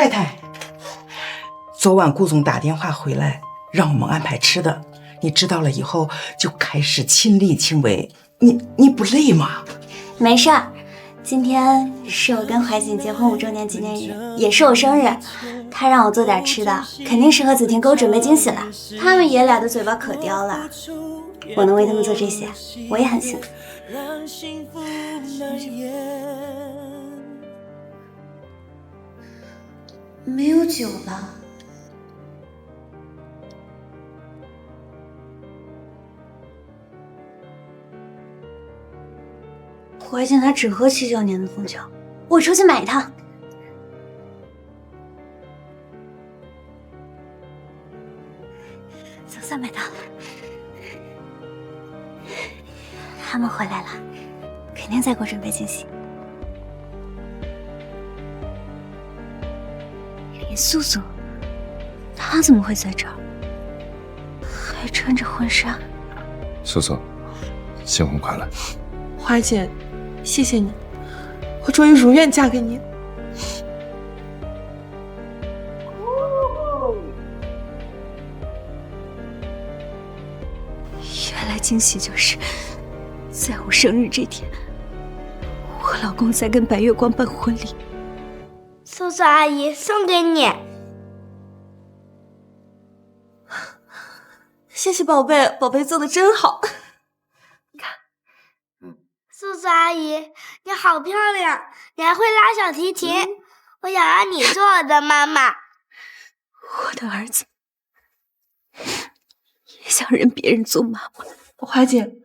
太太，昨晚顾总打电话回来，让我们安排吃的。你知道了以后就开始亲力亲为，你不累吗？没事儿，今天是我跟怀瑾结婚5周年纪念日，也是我生日。他让我做点吃的，肯定是和子婷给我准备惊喜了。他们爷俩的嘴巴可刁了，我能为他们做这些，我也很幸福。没有酒了。怀瑾他只喝79年的凤酒，我出去买一趟。总算买到了。他们回来了，肯定在给我准备惊喜。连素素，她怎么会在这儿？还穿着婚纱。素素，新婚快乐！怀瑾，谢谢你，我终于如愿嫁给你。原来惊喜就是在我生日这天，我老公在跟白月光办婚礼。素素阿姨送给你。谢谢宝贝，宝贝做的真好。你看，素素阿姨，你好漂亮，你还会拉小提琴，我想让你做我的妈妈。我的儿子也想认别人做妈妈。怀瑾，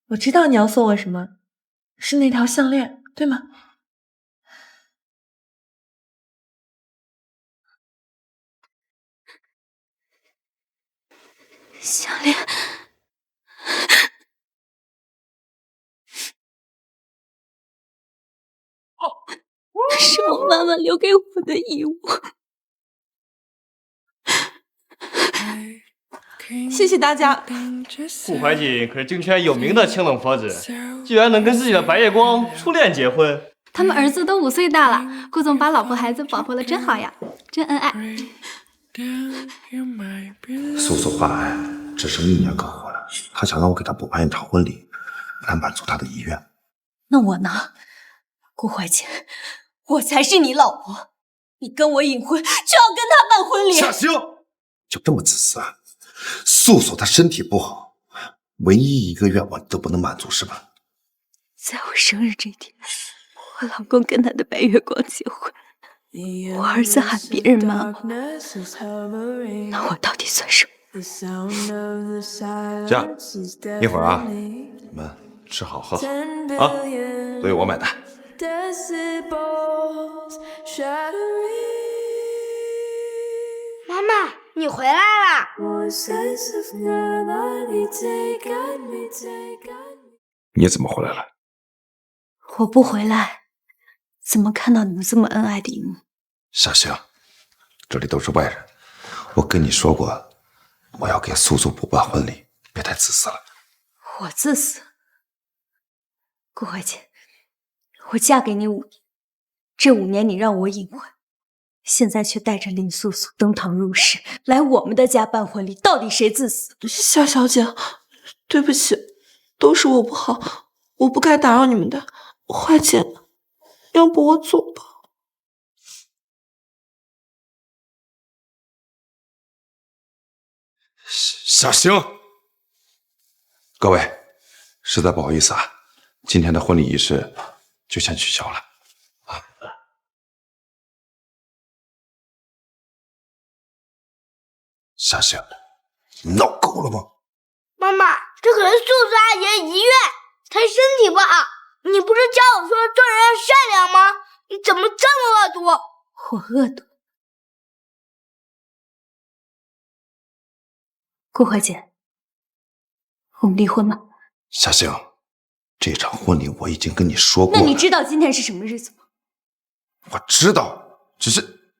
我知道你要送我什么，是那条项链，对吗？项链那是我妈妈留给我的礼物。谢谢大家。顾怀瑾可是京圈有名的清冷佛子，居然能跟自己的白月光初恋结婚。他们儿子都5岁大了，顾总把老婆孩子保护了真好呀，真恩爱。素素患癌，只剩1年可活了，他想让我给他补办一场婚礼，来满足他的遗愿。那我呢？顾怀瑾，我才是你老婆，你跟我隐婚就要跟他办婚礼。夏星，就这么自私啊？素素她身体不好，唯一一个愿望你都不能满足是吧？在我生日这天，我老公跟他的白月光结婚，我儿子喊别人妈妈，那我到底算什么？这样，一会儿啊，你们吃好喝好啊，都由我买单。妈妈，你回来啦！你怎么回来了？我不回来，怎么看到你们这么恩爱的一幕？夏星，这里都是外人，我跟你说过，我要给素素补办婚礼，别太自私了。我自私？顾怀瑾，我嫁给你5年，这5年你让我隐婚，现在却带着林素素登堂入室，来我们的家办婚礼，到底谁自私？夏小姐，对不起，都是我不好，我不该打扰你们的。怀瑾，要不我走吧。夏星，各位，实在不好意思啊，今天的婚礼仪式就先取消了啊。夏星，你闹够了吗？妈妈，这可是素素阿姨的遗愿，她身体不好。你不是教我说做人要善良吗？你怎么这么恶毒？我恶毒？顾怀瑾，我们离婚吧。夏星，这场婚礼我已经跟你说过了。那你知道今天是什么日子吗？我知道，只是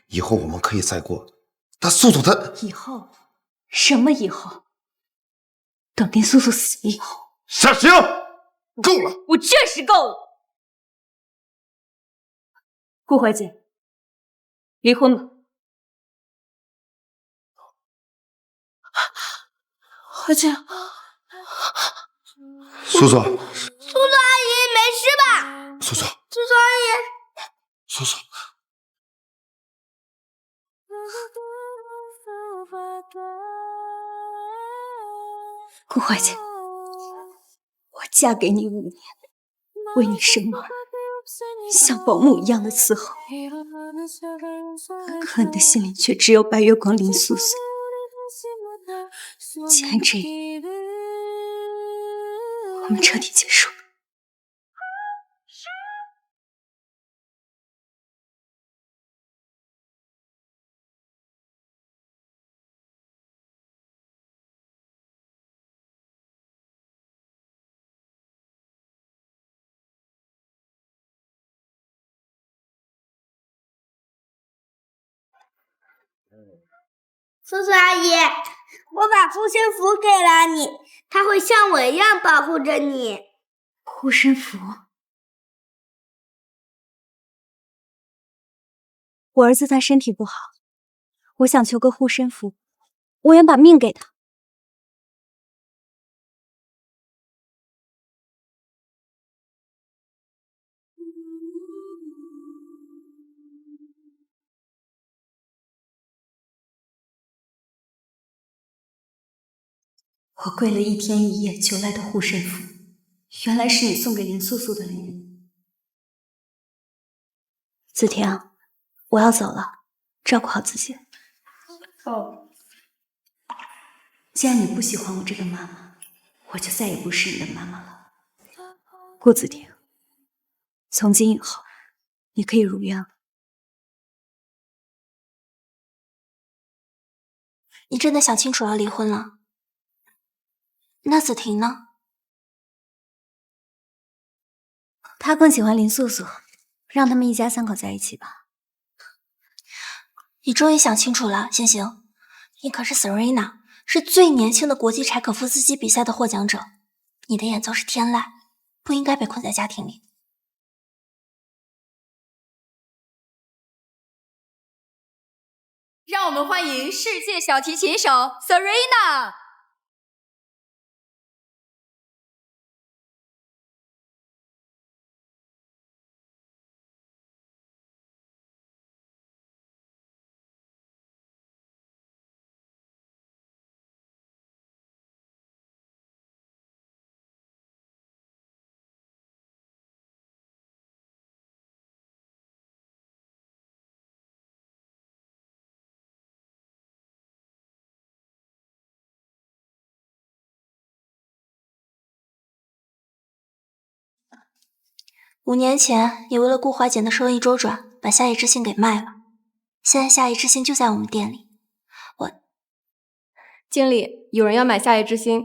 以后我们可以再过。但素素她以后？什么以后？等林素素死以后。夏星，够了！我确实够了。顾怀瑾，离婚吧。怀瑾，苏苏，叔叔阿姨没事吧？苏苏，叔叔阿姨，苏苏，顾怀瑾，我嫁给你5年，为你生儿，像保姆一样的伺候，可你的心里却只有白月光林素素。既然这样，我们彻底结束吧。叔叔阿姨，我把护身符给了你，它会像我一样保护着你。护身符，我儿子他身体不好，我想求个护身符，我愿把命给他。我跪了1天1夜求来的护身符，原来是你送给林素素的礼物。子婷，我要走了，照顾好自己。哦。既然你不喜欢我这个妈妈，我就再也不是你的妈妈了。顾子婷，从今以后，你可以如愿了。你真的想清楚要离婚了？那子婷呢？她更喜欢林素素，让他们一家3口在一起吧。你终于想清楚了，星星。你可是 Serena， 是最年轻的国际柴可夫斯基比赛的获奖者。你的演奏是天籁，不应该被困在家庭里。让我们欢迎世界小提琴手 Serena。5年前，你为了顾华简的生意周转，把夏夜之星给卖了。现在夏夜之星就在我们店里。经理，有人要买夏夜之星。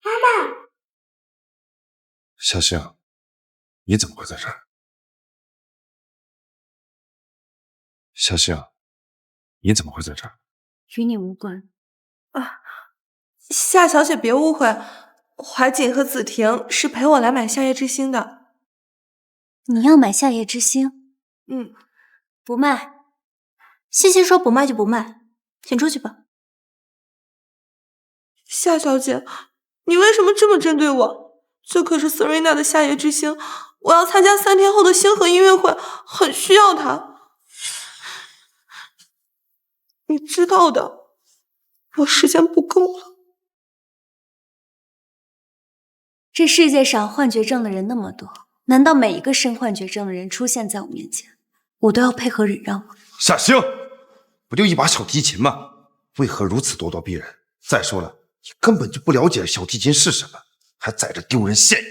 妈妈，小星，你怎么会在这儿？小星，你怎么会在这儿？与你无关。夏小姐别误会，怀瑾和子婷是陪我来买夏夜之星的。你要买夏夜之星？不卖。西西说不卖就不卖，请出去吧。夏小姐，你为什么这么针对我？这可是 Serena 的夏夜之星，我要参加3天后的星河音乐会，很需要它。你知道的，我时间不够了。这世界上幻觉症的人那么多，难道每一个生幻觉症的人出现在我面前，我都要配合忍让吗？夏星，不就一把小提琴吗？为何如此咄咄逼人？再说了，你根本就不了解小提琴是什么，还在这丢人现眼。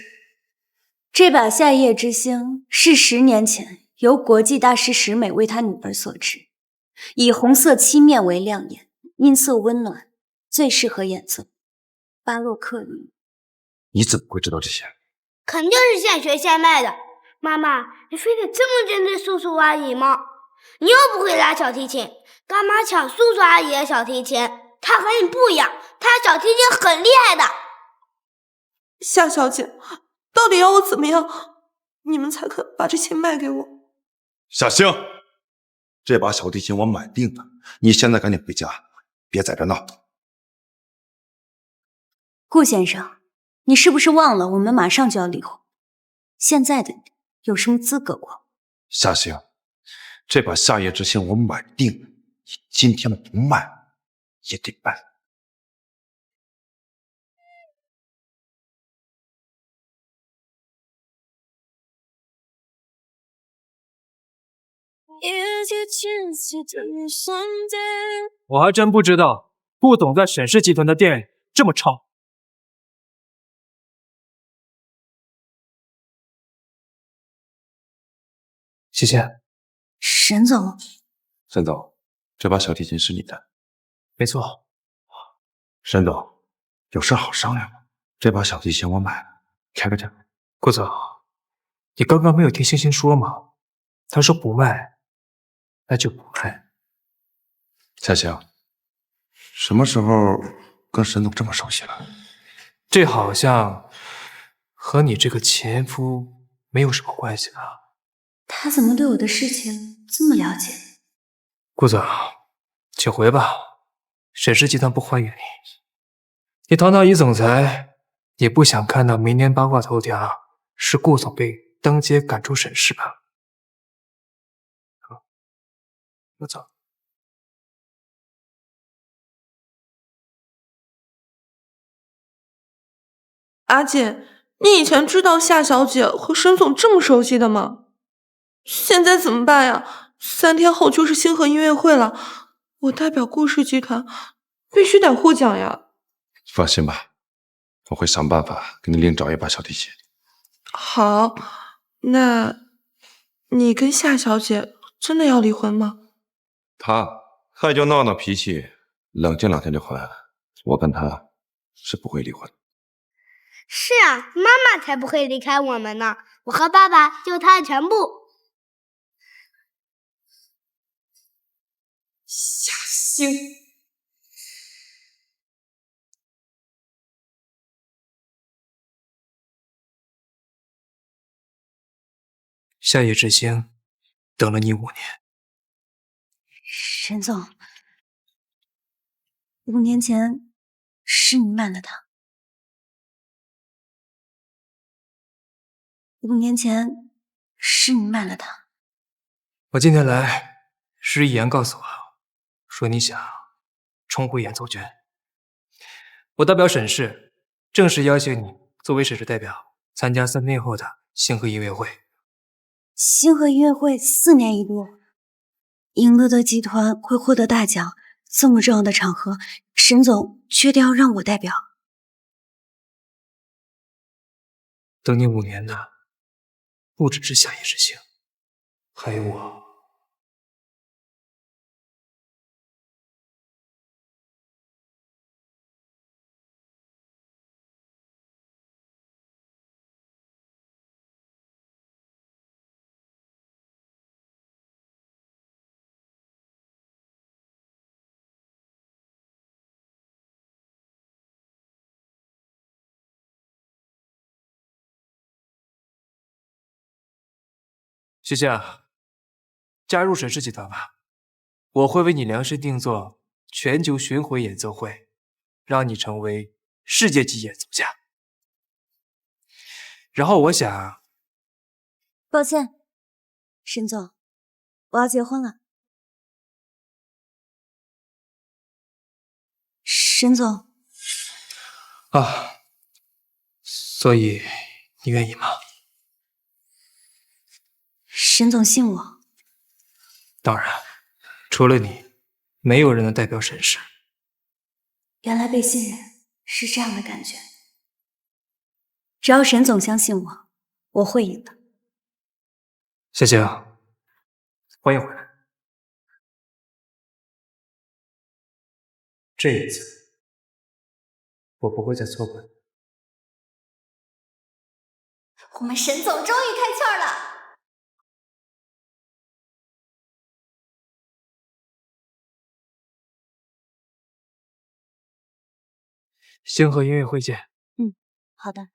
这把夏夜之星是10年前由国际大师石美为他女儿所制，以红色漆面为亮眼，音色温暖，最适合演奏巴洛克音乐。你怎么会知道这些？肯定是现学现卖的。妈妈，你非得这么针对素素阿姨吗？你又不会拉小提琴，干嘛抢素素阿姨的小提琴？她和你不一样，她小提琴很厉害的。夏小姐，到底要我怎么样，你们才肯把这钱卖给我？夏星，这把小提琴我买定了，你现在赶紧回家，别在这闹。顾先生，你是不是忘了我们马上就要离婚？现在的你有什么资格管我？夏星，这把夏夜之星我买定了，你今天的不卖也得卖。我还真不知道顾总在沈氏集团的店这么臭。谢谢。沈总，沈总，这把小提琴是你的？没错。沈总，有事好商量吗？这把小提琴我买了，开个价。顾总，你刚刚没有听星星说吗？他说不卖，那就不卖。夏星，什么时候跟沈总这么熟悉了？这好像和你这个前夫没有什么关系啊。他怎么对我的事情这么了解？顾总，请回吧，沈氏集团不欢迎你。你堂堂一总裁，也不想看到明天八卦头条是顾总被当街赶出沈氏吧？我走。阿姐，你以前知道夏小姐和沈总这么熟悉的吗？现在怎么办呀？3天后就是星河音乐会了，我代表顾氏集团必须得获奖呀。放心吧，我会想办法给你另找一把小提琴。好，那你跟夏小姐真的要离婚吗？他就闹闹脾气，冷静2天就回来了。我跟他是不会离婚的。是啊，妈妈才不会离开我们呢，我和爸爸就是她的全部。夏星，夏夜之星等了你5年。沈总，5年前是你卖了他，5年前是你卖了他。我今天来是易言告诉我，说你想重回演奏圈。我代表沈氏，正式邀请你作为沈氏代表参加3天后的星河音乐会。星河音乐会4年一度，赢乐德集团会获得大奖，这么重要的场合，沈总确定要让我代表。等你5年的不只是夏夜之星，还有我。谢谢啊，加入沈氏集团吧，我会为你量身定做全球巡回演奏会，让你成为世界级演奏家。然后我想，抱歉，沈总，我要结婚了。沈总啊，所以你愿意吗？沈总信我。当然，除了你，没有人能代表沈氏。原来被信任是这样的感觉。只要沈总相信我，我会赢的。夏星，欢迎回来。这一次，我不会再错过你。我们沈总终于开窍了。星河音乐会见。好的。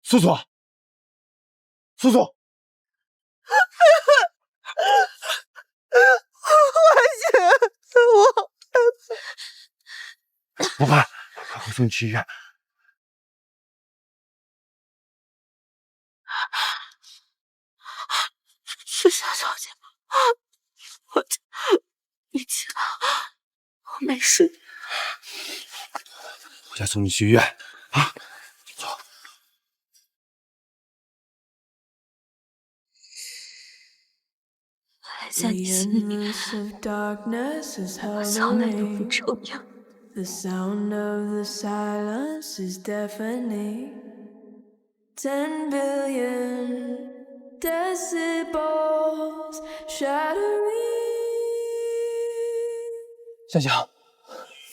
苏苏，苏苏，怀姐，我不怕，我送你去医院。是夏小姐吗？你起来，我没事。我先送你去医院啊，走。还在你心里面，我从来都不重要。The sound of the silence is deafening. 10 billion decibels shattering. 香香，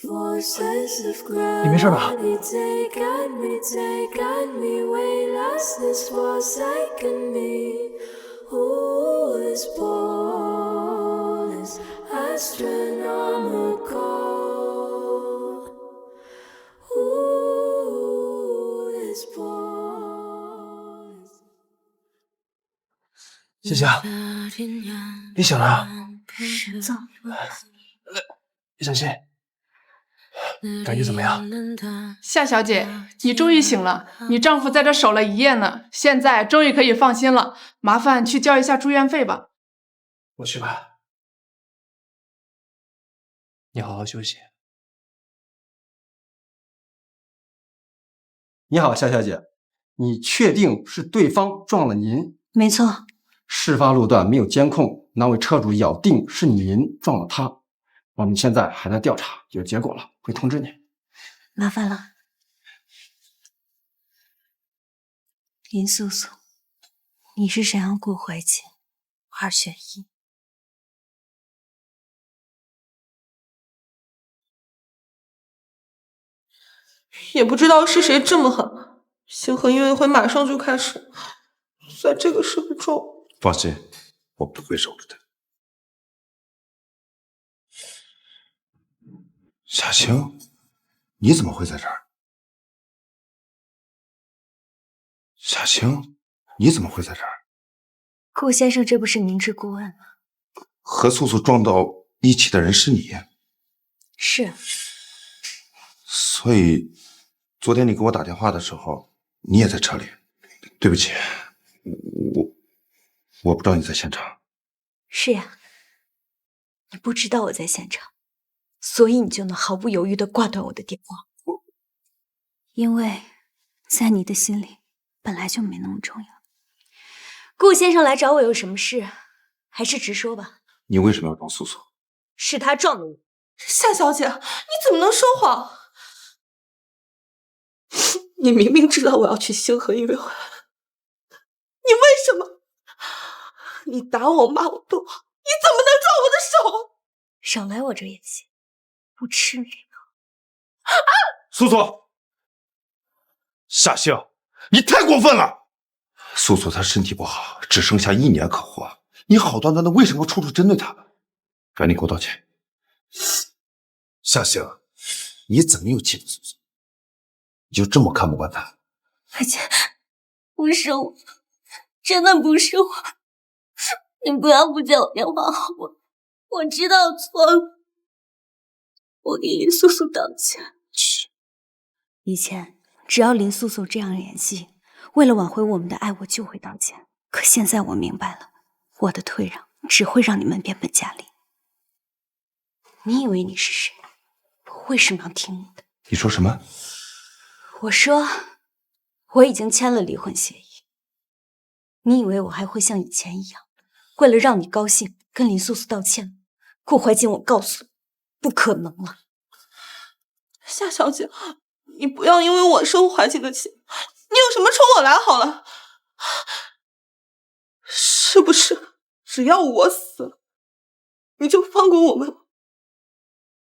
Forces of 你没事吧？ gravity take on me, weightlessness forsaken me. Who is born is astronomical. Who is born is 香香，你醒了？走，小心，感觉怎么样？夏小姐，你终于醒了，你丈夫在这守了一夜呢，现在终于可以放心了。麻烦去交一下住院费吧。我去吧。你好好休息。你好，夏小姐，你确定是对方撞了您？没错。事发路段没有监控，那位车主咬定是您撞了他。我们现在还在调查，有结果了会通知你。麻烦了，林素素，你是想要顾怀瑾，2选1。也不知道是谁这么狠，星河音乐会马上就开始，在这个时候撞。放心，我不会守着的。夏晴，你怎么会在这儿？夏晴，你怎么会在这儿？顾先生，这不是明知故问吗？和素素撞到一起的人是你，是。所以昨天你给我打电话的时候，你也在车里。对不起，我不知道你在现场。是呀，你不知道我在现场，所以你就能毫不犹豫地挂断我的电话。因为在你的心里本来就没那么重要。顾先生来找我有什么事，还是直说吧。你为什么要撞素素？是他撞的我。夏小姐，你怎么能说谎？你明明知道我要去星河音乐会，你为什么？你打我骂我都好，你怎么能撞我的手？少来我这演戏，不吃你的。素素，夏星，你太过分了！素素她身体不好，只剩下1年可活，你好端端的为什么要处处针对她？赶紧给我道歉！夏星，你怎么又气了素素？你就这么看不惯她？而且不是我，真的不是我，你不要不接我电话好吗？我知道错了，我给林素素道歉。以前只要林素素这样演戏，为了挽回我们的爱，我就会道歉。可现在我明白了，我的退让只会让你们变本加厉。你以为你是谁？我为什么要听你的？你说什么？我说我已经签了离婚协议。你以为我还会像以前一样，为了让你高兴跟林素素道歉吗？顾怀瑾，我告诉你，不可能了。夏小姐，你不要因为我生怀瑾的气，你有什么冲我来好了。是不是只要我死了，你就放过我们？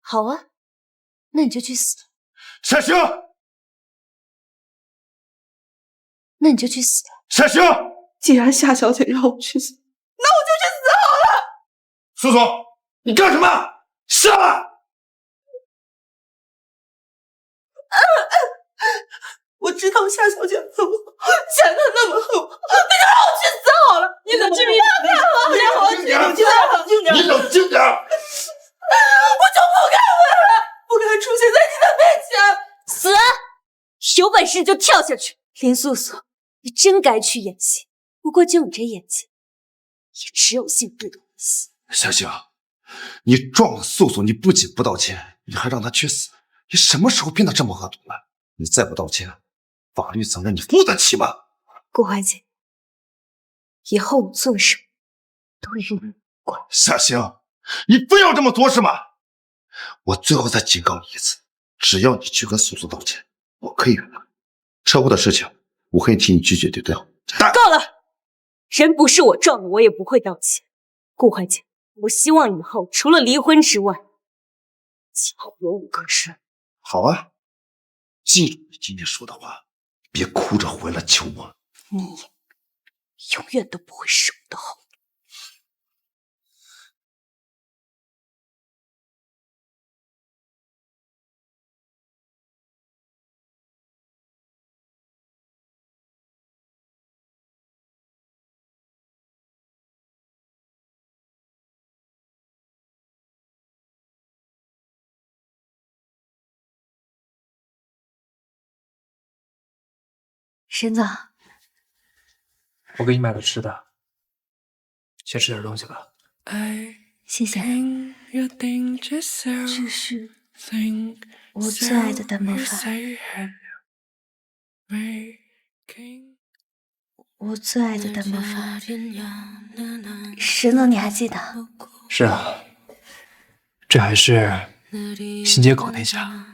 好啊，那你就去死。夏星，那你就去死。夏星，既然夏小姐让我去死，那我就去死好了。素素，你干什么？下来！我知知道夏小姐恨我，现在那么恨我，那就让我去死好了！你冷静点，你冷静点，你冷静点！我就不该回来，不该出现在你的面前。死！有本事就跳下去！林素素，你真该去演戏，不过就你这演技，也只有姓杜的危险。夏星，你撞了素素，你不仅不道歉，你还让她去死，你什么时候变得这么恶毒了？你再不道歉，法律责任你负得起吗？顾怀姐，以后我做什么都与你无关。夏星，你非要这么作是吗？我最后再警告你一次，只要你去跟素素道歉，我可以原谅。车祸的事情，我可以替你去解决掉。够了！人不是我撞的，我也不会道歉。顾怀姐，我希望以后除了离婚之外，家和无更生。好啊，记住你今天说的话，别哭着回来求我。你永远都不会是我的后路。婶子，我给你买了吃的，先吃点东西吧。谢谢。这是我最爱的蛋包饭，我最爱的蛋包饭。沈总，你还记得？是啊，这还是新街口那家。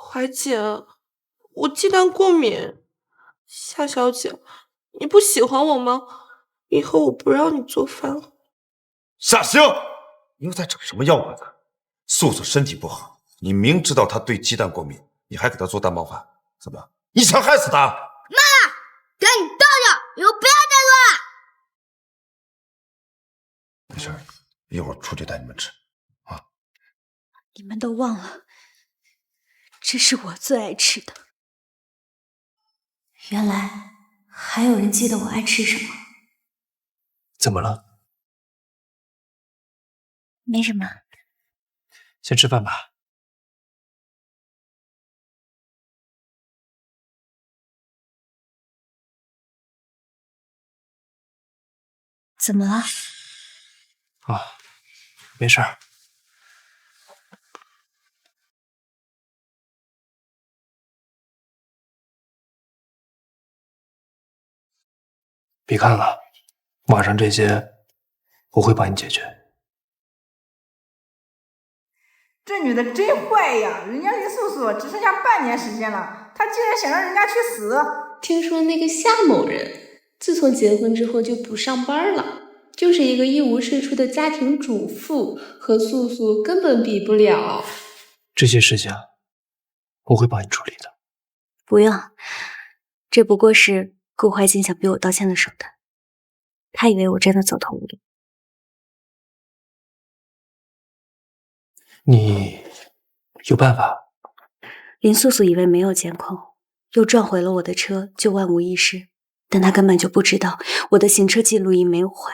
怀姐，我鸡蛋过敏。夏小姐，你不喜欢我吗？以后我不让你做饭了。夏星，你又在整什么幺蛾子？素素身体不好，你明知道她对鸡蛋过敏，你还给她做蛋包饭，怎么？你想害死她？妈，赶紧倒掉，以后不要再做了。没事，一会儿出去带你们吃。你们都忘了，这是我最爱吃的。原来还有人记得我爱吃什么。怎么了？没什么。先吃饭吧。怎么了？啊，没事儿。别看了，网上这些我会帮你解决。这女的真坏呀！人家林素素只剩下半年时间了，她竟然想让人家去死。听说那个夏某人自从结婚之后就不上班了，就是一个一无是处的家庭主妇，和素素根本比不了。这些事情我会帮你处理的。不用，这不过是顾怀瑾想逼我道歉的手段。他以为我真的走投无路。你有办法？林素素以为没有监控，又撞毁了我的车，就万无一失。但她根本就不知道我的行车记录仪没有坏。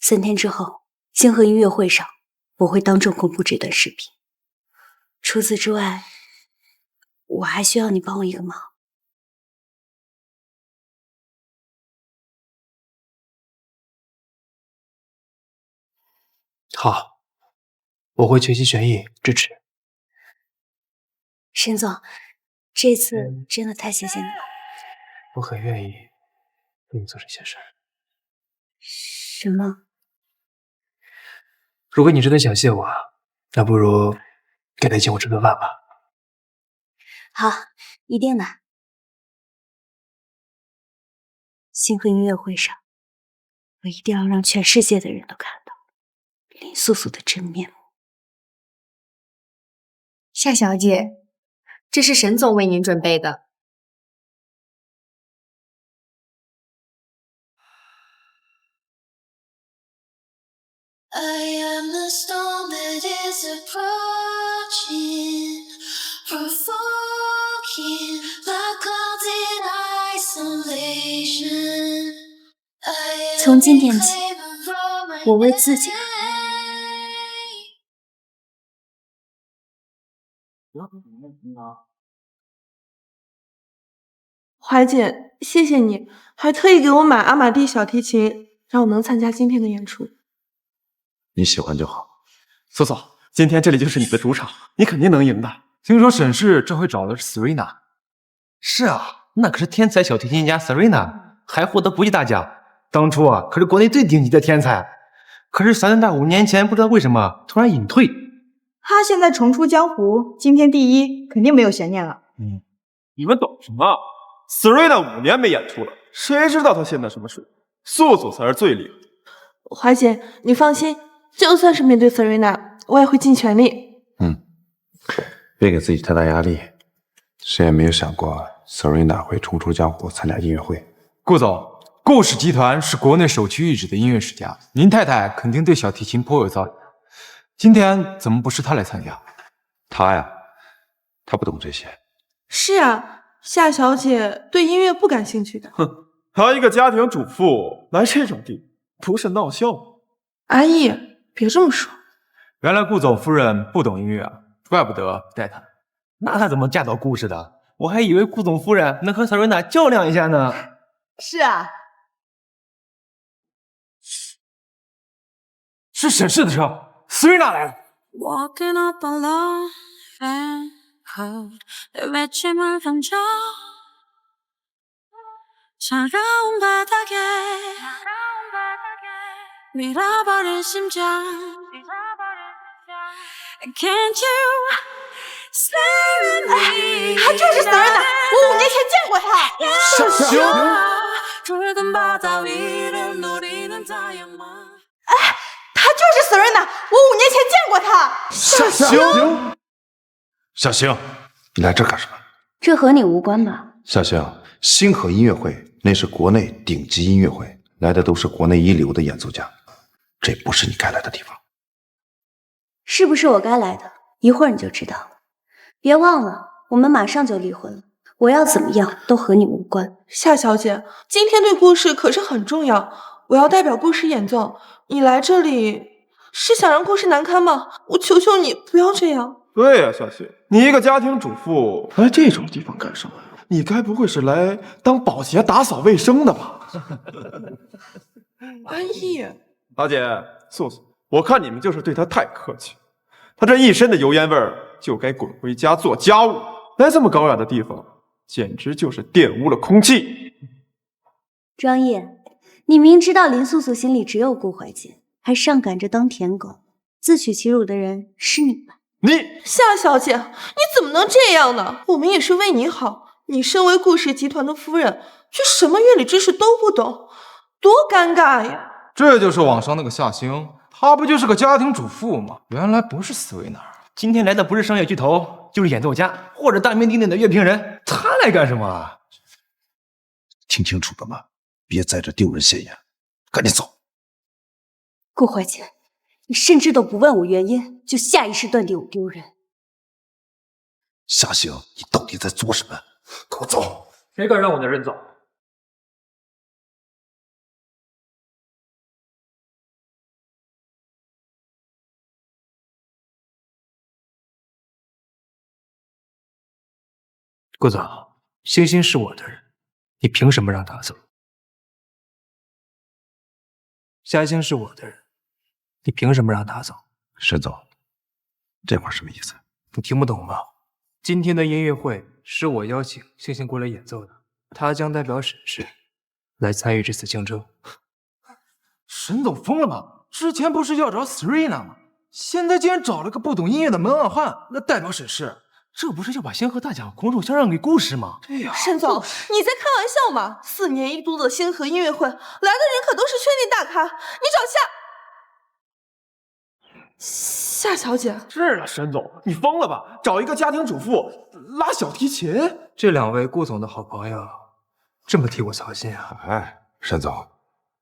3天之后，星河音乐会上，我会当众公布这段视频。除此之外，我还需要你帮我一个忙。好，我会全心全意支持。沈总，这次真的太谢谢你了。我很愿意为你做这些事儿。什么？如果你真的想谢我，那不如给他请我吃顿饭吧。好，一定的。星河音乐会上，我一定要让全世界的人都看到林素素的真面目。夏小姐，这是沈总为您准备的。I am the storm that is is approaching, provoking my clouds in isolation. 从今天起，我为自己。怀姐，谢谢你，还特意给我买阿玛蒂小提琴，让我能参加今天的演出。你喜欢就好。素素，今天这里就是你的主场，你肯定能赢的。听说沈氏这回找的是 Serena。是啊，那可是天才小提琴家 Serena， 还获得国际大奖。当初啊，可是国内最顶级的天才。可是3大5年前不知道为什么突然隐退。他现在重出江湖，今天第一，肯定没有悬念了。你们懂什么？Serena 5年没演出了，谁知道她现在什么水？素素才是最厉害。怀姐，你放心，就算是面对 Serena， 我也会尽全力。别给自己太大压力。谁也没有想过 Serena 会重出江湖参加音乐会。顾总，顾氏集团是国内首屈一指的音乐世家，您太太肯定对小提琴颇有造诣。今天怎么不是她来参加？她呀，她不懂这些。是啊，夏小姐对音乐不感兴趣的。哼，她一个家庭主妇来这种地，不是闹笑吗？阿义，别这么说。原来顾总夫人不懂音乐啊，怪不得不带她。那她怎么嫁到顾氏的？我还以为顾总夫人能和 Serena 较量一下呢。是啊，是沈氏的车。Serena 来了。 Walking up a long van road 내 외침을 던져 차가운 바닥에 밀어버린 심장 Can't you stay with me 他就是 Serena， 我5年前见过他。小星 붉은 바다 위를 노리는 다이아몬드 他就是 Serena， 我5年前见过他。夏星，夏星，你来这干什么？这和你无关吧？夏星，星河音乐会那是国内顶级音乐会，来的都是国内一流的演奏家，这不是你该来的地方。是不是我该来的？一会儿你就知道了。别忘了，我们马上就离婚了。我要怎么样都和你无关。夏小姐，今天对顾氏可是很重要，我要代表顾氏演奏。你来这里是想让顾氏难堪吗？我求求你不要这样。对呀，夏雪，你一个家庭主妇来这种地方干什么呀？你该不会是来当保洁打扫卫生的吧？阿义，大姐，素素，我看你们就是对她太客气。她这一身的油烟味儿，就该滚回家做家务。来这么高雅的地方，简直就是玷污了空气。张烨，你明知道林素素心里只有顾怀瑾，还上赶着当舔狗，自取其辱的人是你吧？夏小姐，你怎么能这样呢？我们也是为你好。你身为顾氏集团的夫人，却什么乐理知识都不懂，多尴尬呀！这就是网上那个夏星，她不就是个家庭主妇吗？原来不是Serena。今天来的不是商业巨头，就是演奏家或者大名鼎鼎的乐评人，他来干什么啊？听清楚了吗？别在这丢人现眼，赶紧走。顾怀瑾，你甚至都不问我原因，就下意识断定我丢人。夏星，你到底在做什么？给我走！谁敢让我的人走？顾总，星星是我的人，你凭什么让他走？夏星是我的人，你凭什么让他走？沈总，这话什么意思？你听不懂吗？今天的音乐会是我邀请星星过来演奏的，他将代表沈氏来参与这次竞争。沈总疯了吗？之前不是要找 Serena 吗？现在竟然找了个不懂音乐的门外汉来代表沈氏。这不是要把星河大奖拱手相让给顾氏吗？对呀，沈总，你在开玩笑吗？4年一度的星河音乐会，来的人可都是圈内大咖。你找夏小姐。是啊，沈总，你疯了吧？找一个家庭主妇拉小提琴？这2位顾总的好朋友，这么替我操心啊！哎，沈总，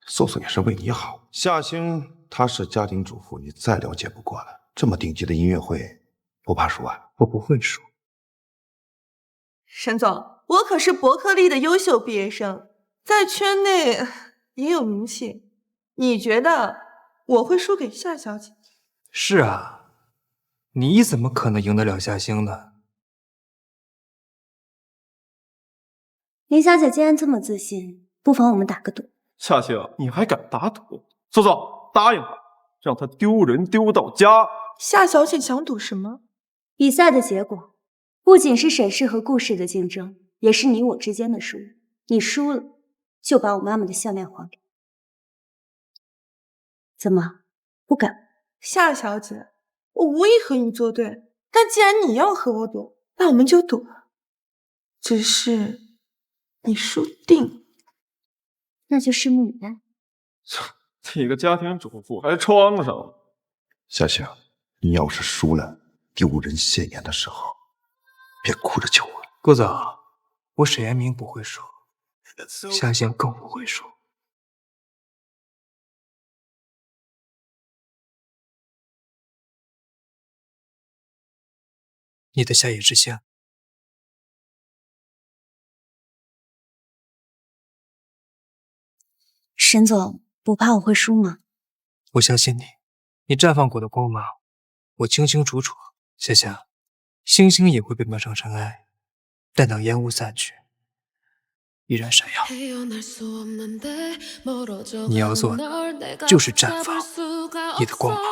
素素也是为你好。夏星她是家庭主妇，你再了解不过了。这么顶级的音乐会，不怕输啊？我不会输。沈总，我可是伯克利的优秀毕业生，在圈内也有名气。你觉得我会输给夏小姐？是啊，你怎么可能赢得了夏星呢？林小姐既然这么自信，不妨我们打个赌。夏星，你还敢打赌？素素，答应他，让他丢人丢到家。夏小姐想赌什么？比赛的结果不仅是沈氏和顾氏的竞争，也是你我之间的输赢。你输了，就把我妈妈的项链还给我。怎么，不敢？夏小姐，我无意和你作对，但既然你要和我赌，那我们就赌。只是你输定，那就拭目以待。一个家庭主妇还装上。夏星，你要是输了，丢人现眼的时候，别哭着求我。顾总，我沈延明不会输，夏星更不会输。你的夏夜之星。沈总，不怕我会输吗？我相信你，你绽放过的光芒，我清清楚楚。夏夏，星星也会被漫上尘埃，但当烟雾散去，依然闪耀。你要做的就是绽放你的光芒。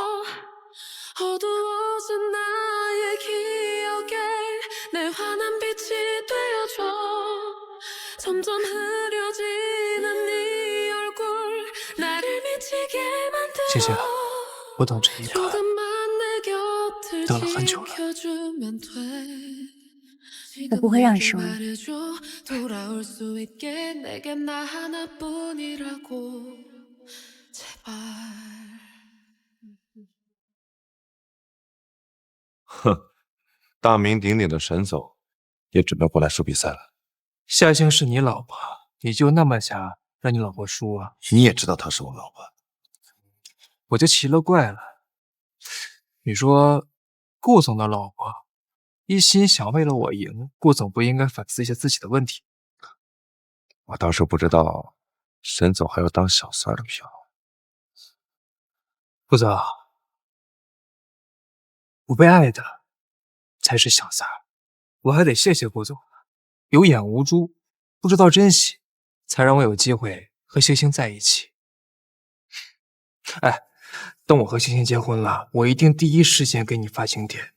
谢谢，我等这一刻等了很久了。我不会让你失望。哼，大名鼎鼎的沈总也准备过来输比赛了。夏星是你老婆，你就那么想让你老婆输啊？你也知道她是我老婆，我就奇了怪了。你说顾总的老婆一心想为了我赢，顾总不应该反思一下自己的问题？我倒是不知道沈总还有当小三的票。顾总，不被爱的才是小三，我还得谢谢顾总，有眼无珠，不知道珍惜，才让我有机会和星星在一起。哎，等我和星星结婚了，我一定第一时间给你发请帖。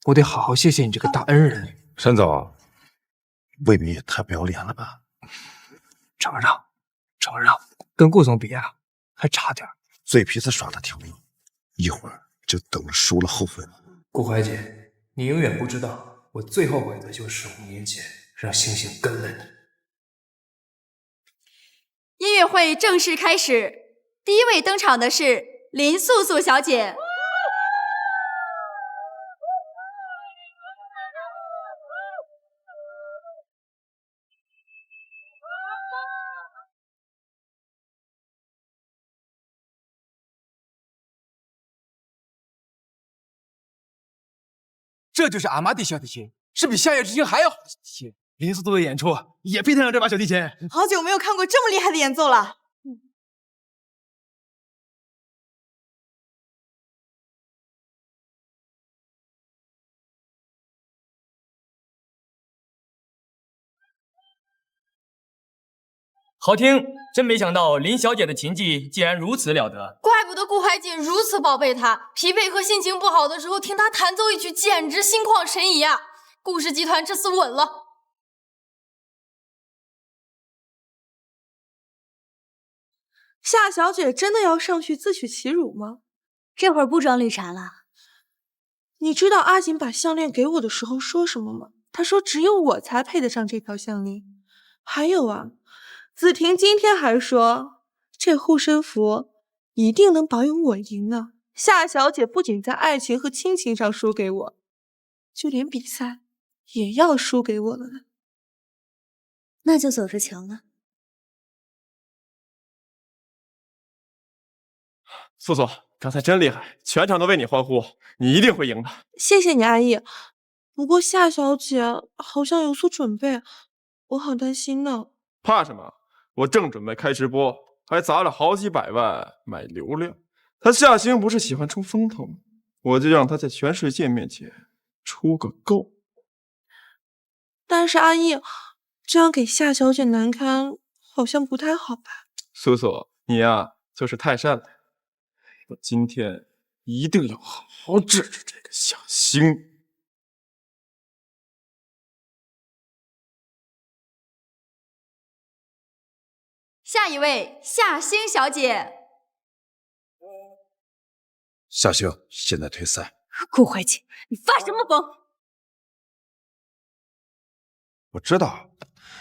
我得好好谢谢你这个大恩人。沈总，未免也太不要脸了吧？承让，跟顾总比啊，还差点。嘴皮子耍得挺硬，一会儿就等着输了后悔了。顾怀姐，你永远不知道，我最后悔的就是5年前让星星跟了你。音乐会正式开始，第一位登场的是林素素小姐。这就是阿玛迪小提琴，是比夏夜之星还要好的小提琴。林素素的演出也配得上这把小提琴。好久没有看过这么厉害的演奏了。好听，真没想到林小姐的琴技竟然如此了得。怪不得顾怀瑾如此宝贝她，疲惫和心情不好的时候听她弹奏一曲，简直心旷神怡啊！顾氏集团这次稳了。夏小姐真的要上去自取其辱吗？这会儿不装绿茶了。你知道阿锦把项链给我的时候说什么吗？他说只有我才配得上这条项链。还有啊，子婷今天还说这护身符一定能保佑我赢呢。夏小姐不仅在爱情和亲情上输给我，就连比赛也要输给我了呢。那就走着瞧了。素素，刚才真厉害，全场都为你欢呼，你一定会赢的。谢谢你，阿义。不过夏小姐好像有所准备，我好担心呢。怕什么？我正准备开直播，还砸了好几百万买流量。他夏星不是喜欢出风头吗？我就让他在全世界面前出个够。但是阿义，这样给夏小姐难堪，好像不太好吧？苏苏，你呀就是太善良。我今天一定要好好治治这个夏星。下一位，夏星小姐。夏星现在退赛。顾怀瑾，你发什么疯？我知道，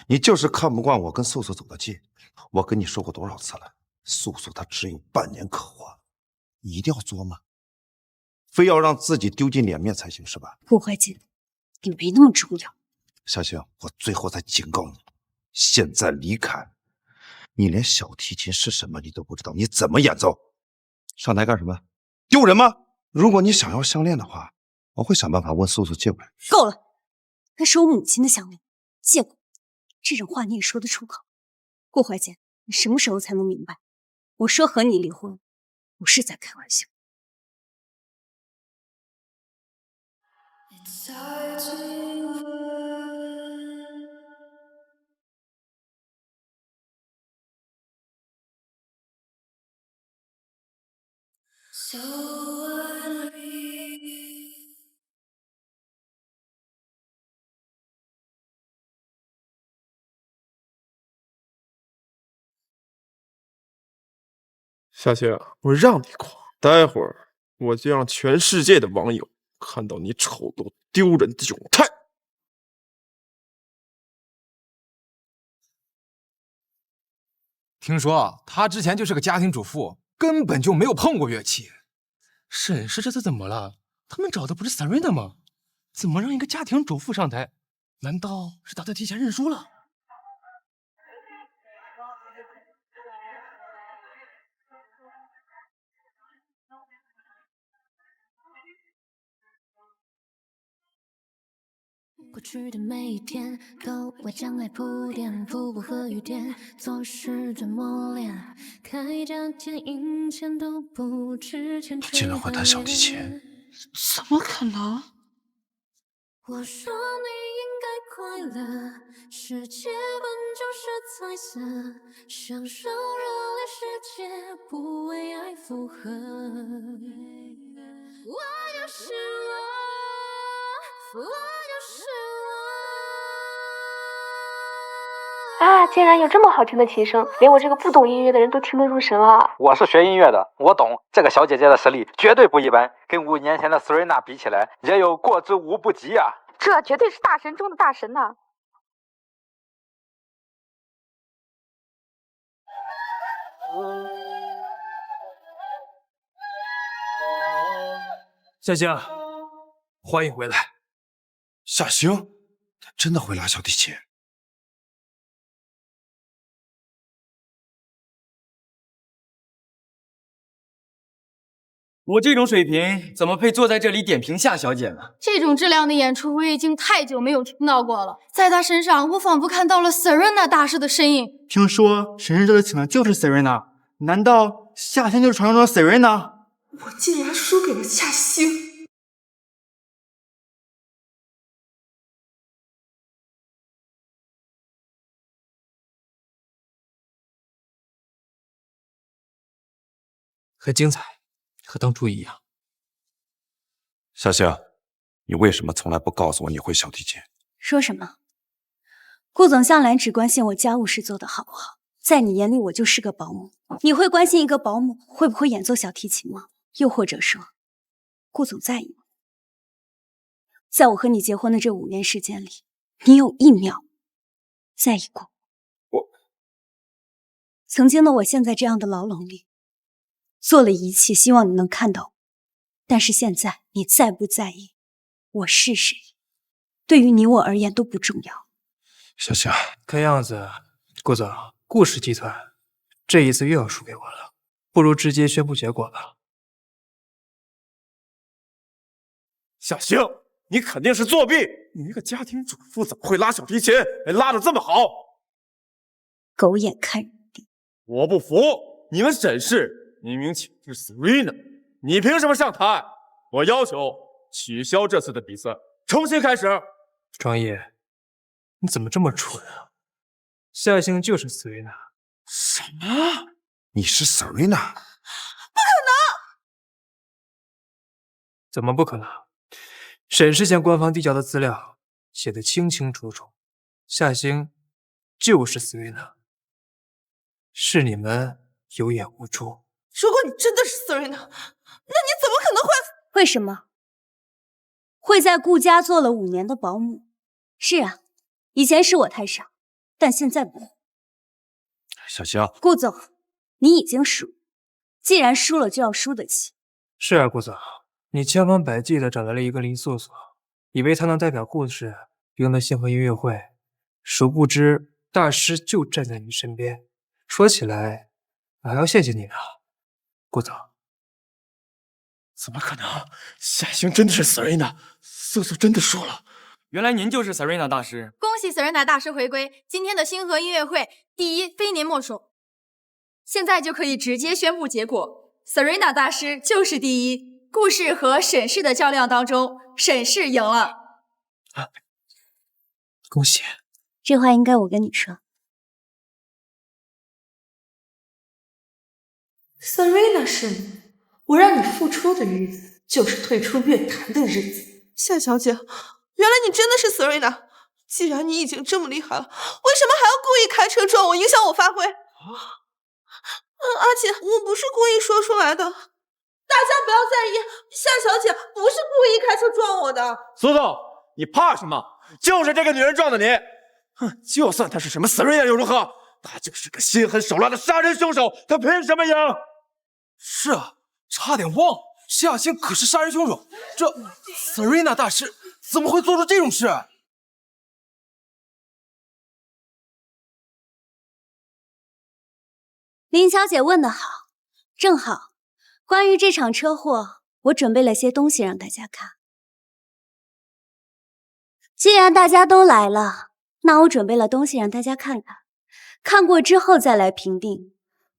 你就是看不惯我跟素素走得近。我跟你说过多少次了，素素她只有半年可活，你一定要作吗？非要让自己丢尽脸面才行是吧？顾怀瑾，你没那么重要。夏星，我最后再警告你，现在离开。你连小提琴是什么你都不知道，你怎么演奏？上台干什么？丢人吗？如果你想要项链的话，我会想办法问素素借过来。够了，那是我母亲的项链，借过，这种话你也说得出口？顾怀瑾，你什么时候才能明白？我说和你离婚，不是在开玩笑。夏星，我让你狂，待会儿我就让全世界的网友看到你丑陋丢人的窘态。听说她之前就是个家庭主妇，根本就没有碰过乐器。沈氏这次怎么了？他们找的不是 Serena 吗？怎么让一个家庭主妇上台？难道是打算提前认输了？过去的每一天都为将来铺垫，瀑布和雨点做事的磨练，开家店赢钱都不值钱。他竟然会弹小提琴？怎么可能？我说你应该快乐，世界本就是彩色，享受热烈世界，不为爱附和。我就是我，我就是啊，竟然有这么好听的琴声，连我这个不懂音乐的人都听得入神啊！我是学音乐的，我懂这个小姐姐的实力绝对不一般，跟5年前的 Serena 比起来，也有过之无不及啊！这绝对是大神中的大神呐！夏星，欢迎回来。夏星，他真的会拉小提琴？我这种水平怎么配坐在这里点评夏小姐呢？这种质量的演出，我已经太久没有听到过了。在她身上，我仿佛看到了 Serena 大师的身影。听说神日这次请的就是 Serena， 难道夏星就是传说中的 Serena？ 我竟然输给了夏星！很精彩，和当初一样。夏星，你为什么从来不告诉我你会小提琴？说什么？顾总向来只关心我家务事做得好不好，在你眼里我就是个保姆。你会关心一个保姆会不会演奏小提琴吗？又或者说，顾总在意吗？在我和你结婚的这5年时间里，你有1秒在意过我？曾经的我陷在这样的牢笼里，做了一切，希望你能看到我。但是现在，你在不在意我是谁，对于你我而言都不重要。夏星，看样子，顾总，顾氏集团这一次又要输给我了，不如直接宣布结果吧。夏星，你肯定是作弊！你一个家庭主妇怎么会拉小提琴？还拉得这么好？狗眼看人低！我不服！你们沈氏明明请的是 Serena， 你凭什么上台？我要求取消这次的比赛，重新开始。庄野，你怎么这么蠢啊？夏星就是 Serena。什么？你是 Serena？ 不可能！怎么不可能？沈氏向官方递交的资料写得清清楚楚，夏星就是 Serena， 是你们有眼无珠。如果你真的是 Serena， 那你怎么可能会？会什么？会在顾家做了5年的保姆。是啊，以前是我太傻，但现在不会。小星，顾总，你已经输，既然输了就要输得起。是啊，顾总，你千方百计地找来了一个林素素，以为她能代表顾氏赢得星河音乐会，殊不知大师就站在你身边。说起来，我还要谢谢你呢，顾总。怎么可能？夏星真的是 Serena， 素素真的输了。原来您就是 Serena 大师。恭喜 Serena 大师回归！今天的星河音乐会第一非您莫属。现在就可以直接宣布结果 ，Serena 大师就是第一。顾氏和沈氏的较量当中，沈氏赢了。恭喜！这话应该我跟你说。Serena 是你，我让你付出的日子，就是退出乐坛的日子。夏小姐，原来你真的是 Serena。既然你已经这么厉害了，为什么还要故意开车撞我，影响我发挥？阿姐，我不是故意说出来的，大家不要在意，夏小姐不是故意开车撞我的。苏苏，你怕什么？就是这个女人撞的你。哼，就算她是什么 Serena 又如何？她就是个心狠手辣的杀人凶手，她凭什么赢？是啊，差点忘了，夏星可是杀人凶手，这 Serena 大师怎么会做出这种事？林小姐问得好，正好，关于这场车祸，我准备了些东西让大家看。既然大家都来了，那我准备了东西让大家看看，看过之后再来评定，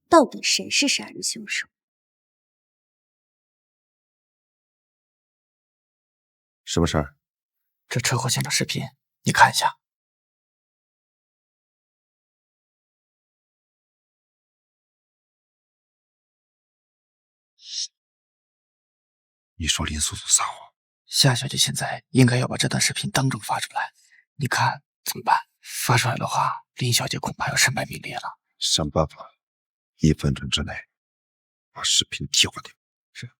到底谁是杀人凶手。什么事儿？这车祸现场视频，你看一下。你说林素素撒谎？夏小姐现在应该要把这段视频当众发出来，你看怎么办？发出来的话，林小姐恐怕要身败名裂了。想办法，1分钟之内把视频替换掉。是。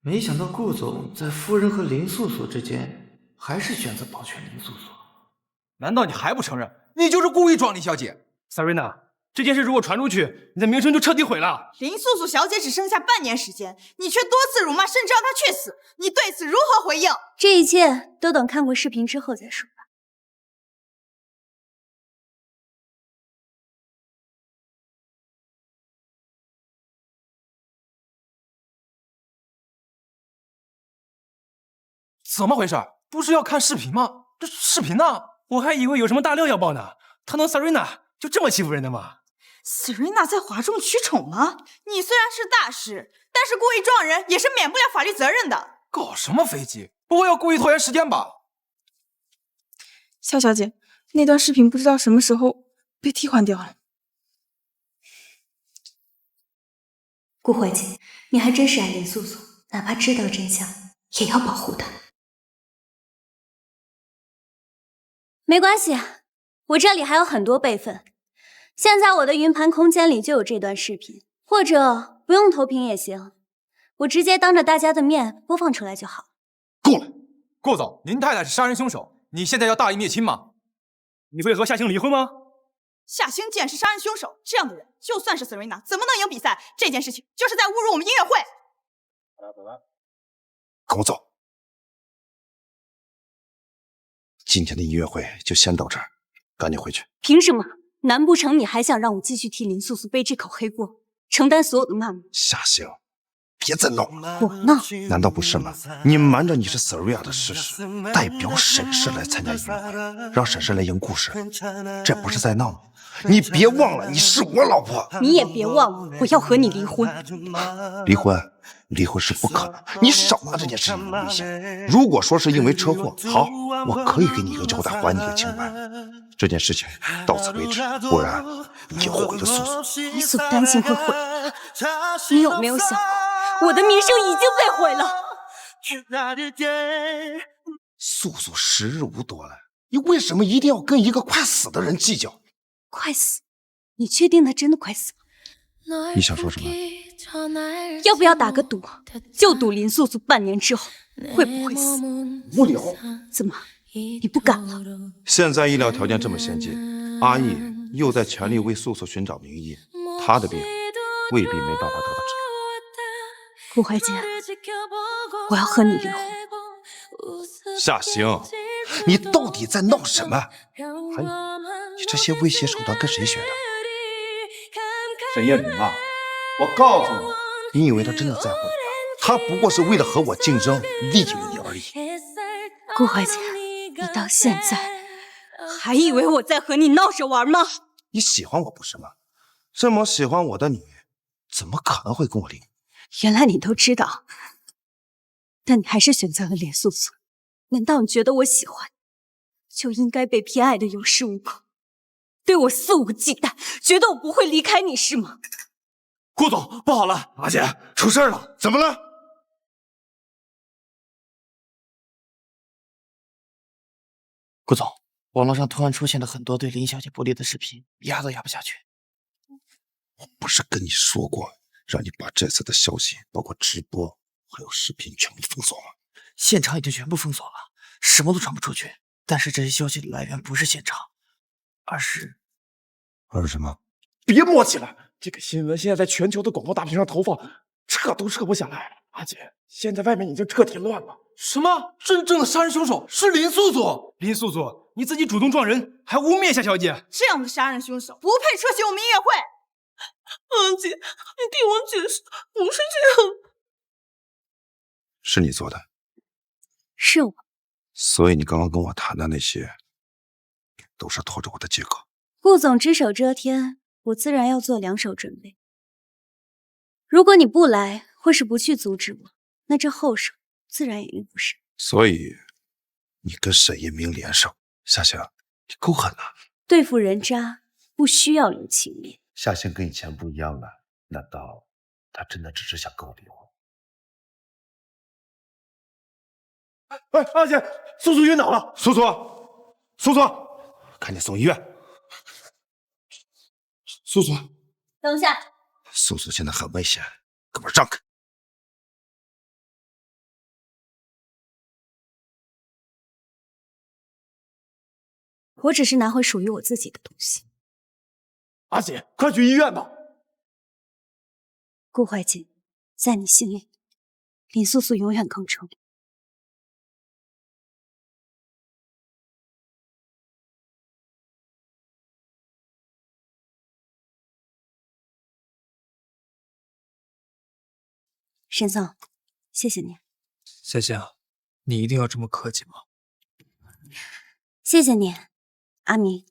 没想到顾总在夫人和林素素之间，还是选择保全林素素。难道你还不承认，你就是故意撞林小姐 ？Serena， 这件事如果传出去，你的名声就彻底毁了。林素素小姐只剩下半年时间，你却多次辱骂，甚至让她去死，你对此如何回应？这一切都等看过视频之后再说吧。怎么回事？不是要看视频吗？这视频呢？我还以为有什么大料要爆呢。他能 Serena 就这么欺负人的吗？ Serena 在哗众取宠吗？你虽然是大师，但是故意撞人也是免不了法律责任的。搞什么飞机？不会要故意拖延时间吧？夏小姐，那段视频不知道什么时候被替换掉了。顾怀瑾，你还真是爱林素素，哪怕知道真相，也要保护她。没关系，我这里还有很多备份。现在我的云盘空间里就有这段视频，或者不用投屏也行，我直接当着大家的面播放出来就好。够了，顾总，您太太是杀人凶手，你现在要大义灭亲吗？你会和夏星离婚吗？夏星既然是杀人凶手，这样的人就算是 Serena 怎么能赢比赛？这件事情就是在侮辱我们音乐会。跟我走。今天的音乐会就先到这儿，赶紧回去。凭什么？难不成你还想让我继续替林素素背这口黑锅，承担所有的骂名？夏星，别再闹了。我闹？难道不是吗？你瞒着你是 Saria 的事实，代表沈氏来参加音乐会，让沈氏来赢故事，这不是在闹吗？你别忘了，你是我老婆。你也别忘了，我要和你离婚。离婚？离婚是不可能。你少拿这件事情威胁。如果说是因为车祸，好，我可以给你一个交代，还你个清白。这件事情到此为止，不然你毁了素素。你所担心会毁，你有没有想过，我的名声已经被毁了？素素时日无多了，你为什么一定要跟一个快死的人计较？快死？你确定他真的快死了？你想说什么？要不要打个赌？就赌林素素半年之后会不会死？无聊。怎么，你不敢了？现在医疗条件这么先进，阿义又在全力为素素寻找名医，她的病未必没办法得到治疗。顾怀姐，我要和你离婚。夏行，你到底在闹什么？还有，你这些威胁手段跟谁学的？沈叶明啊，我告诉你，你以为他真的在乎你吗？他不过是为了和我竞争，利用你而已。顾怀姐，你到现在还以为我在和你闹着玩吗？你喜欢我不是吗？这么喜欢我的你，怎么可能会跟我离？原来你都知道，但你还是选择了连素素。难道你觉得我喜欢，就应该被偏爱的有恃无恐，对我肆无忌惮，觉得我不会离开你是吗？顾总，不好了，阿姐出事了，怎么了？顾总，网络上突然出现了很多对林小姐不利的视频，压都压不下去。我不是跟你说过，让你把这次的消息，包括直播还有视频全部封锁吗？现场已经全部封锁了，什么都传不出去。但是这些消息的来源不是现场，而是什么？别磨叽了，这个新闻现在在全球的广播大屏上投放，撤都撤不下来。阿姐，现在外面已经彻底乱了。什么？真正的杀人凶手是林素素？林素素，你自己主动撞人，还污蔑夏小姐，这样的杀人凶手不配出席我们音乐会。阿姐，你听我解释，不是这样。是你做的？是我。所以你刚刚跟我谈的那些，都是拖着我的借口。顾总只手遮天，我自然要做两手准备。如果你不来，或是不去阻止我，那这后手自然也用不上。所以，你跟沈一鸣联手，夏星，你够狠啊！对付人渣不需要留情面。夏星跟以前不一样了，难道他真的只是想跟我离婚？哎，阿姐，素素晕倒了！素素，赶紧送医院！素素，等下。素素现在很危险，给我让开！我只是拿回属于我自己的东西。阿姐，快去医院吧！顾怀瑾，在你心里，林素素永远更重要。沈总，谢谢你。夏夏，你一定要这么客气吗？谢谢你，阿明。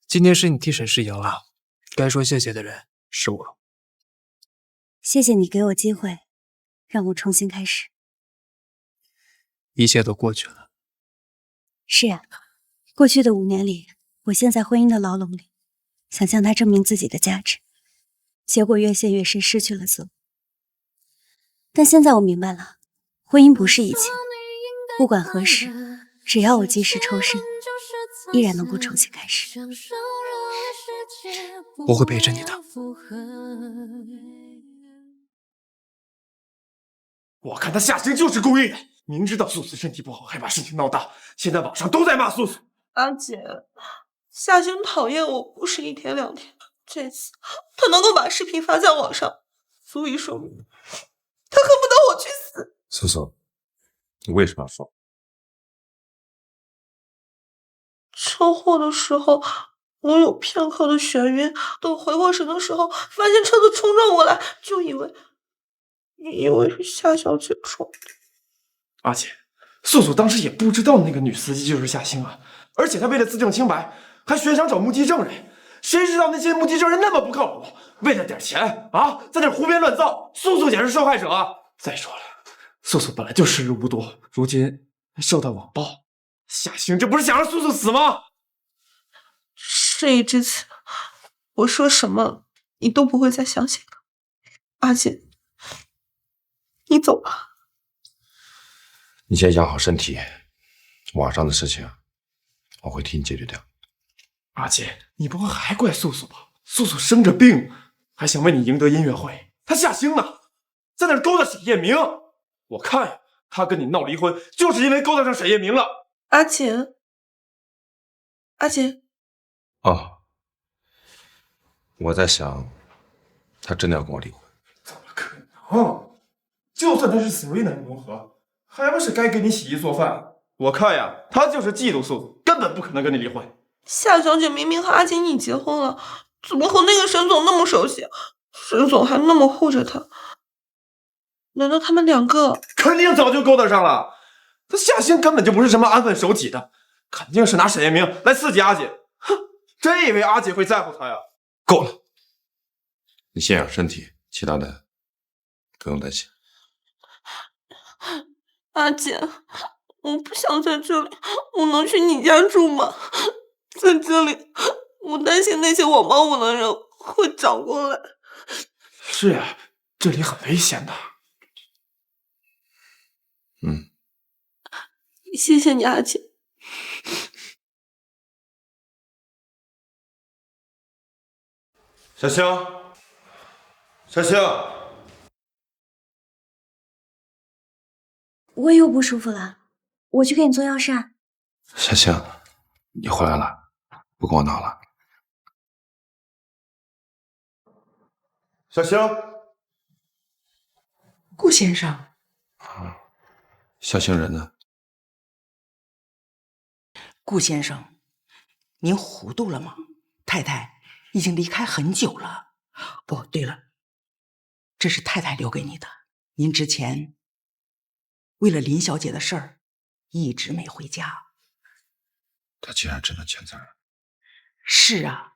今天是你替沈氏赢了，该说谢谢的人是我。谢谢你给我机会，让我重新开始。一切都过去了。是呀，过去的5年里，我陷在婚姻的牢笼里，想向他证明自己的价值，结果越陷越深，失去了自我。但现在我明白了，婚姻不是一切，不管何时，只要我及时抽身，依然能够重新开始。我会陪着你的。我看他夏星就是故意的，明知道素素身体不好，还把事情闹大，现在网上都在骂素素。阿姐，夏星讨厌我不是1天2天，这次他能够把视频发在网上，足以说明他恨不得我去死。素素，你为什么要说？车祸的时候，我有片刻的眩晕，等回过神的时候，发现车子冲撞过来，就以为以为是夏小姐冲的。阿姐，素素当时也不知道那个女司机就是夏星啊，而且她为了自证清白，还悬赏找目击证人。谁知道那些目击证人那么不靠谱，为了点钱啊，在那胡编乱造。素素也是受害者啊。再说了，素素本来就时日无多，如今还受到网暴，夏星这不是想让素素死吗？事已至此，我说什么你都不会再相信了。阿姐，你走吧。你先养好身体，网上的事情我会替你解决掉。阿姐，你不会还怪素素吧？素素生着病，还想为你赢得音乐会，她夏星呢，在那勾搭沈夜明。我看呀，她跟你闹离婚，就是因为勾搭上沈夜明了。阿姐，阿姐，哦，我在想，他真的要跟我离婚？就算他是 Serena 融合，还不是该给你洗衣做饭？我看呀，他就是嫉妒素素，根本不可能跟你离婚。夏小姐明明和阿姐你结婚了，怎么和那个沈总那么熟悉？沈总还那么护着她，难道他们两个肯定早就勾搭上了？他夏星根本就不是什么安分守己的，肯定是拿沈夜明来刺激阿姐。哼，真以为阿姐会在乎他呀？够了，你先养身体，其他的不用担心。阿姐，我不想在这里，我能去你家住吗？在这里，我担心那些网暴我的人会找过来。是呀，这里很危险的。谢谢你，阿姐。小星，小星，我又不舒服了，我去给你做药膳。小星，你回来了，不跟我闹了。小星，顾先生，小星人呢？顾先生，您糊涂了吗？太太已经离开很久了。哦，对了，这是太太留给你的。您之前为了林小姐的事儿，一直没回家。他竟然真的签字了？是啊，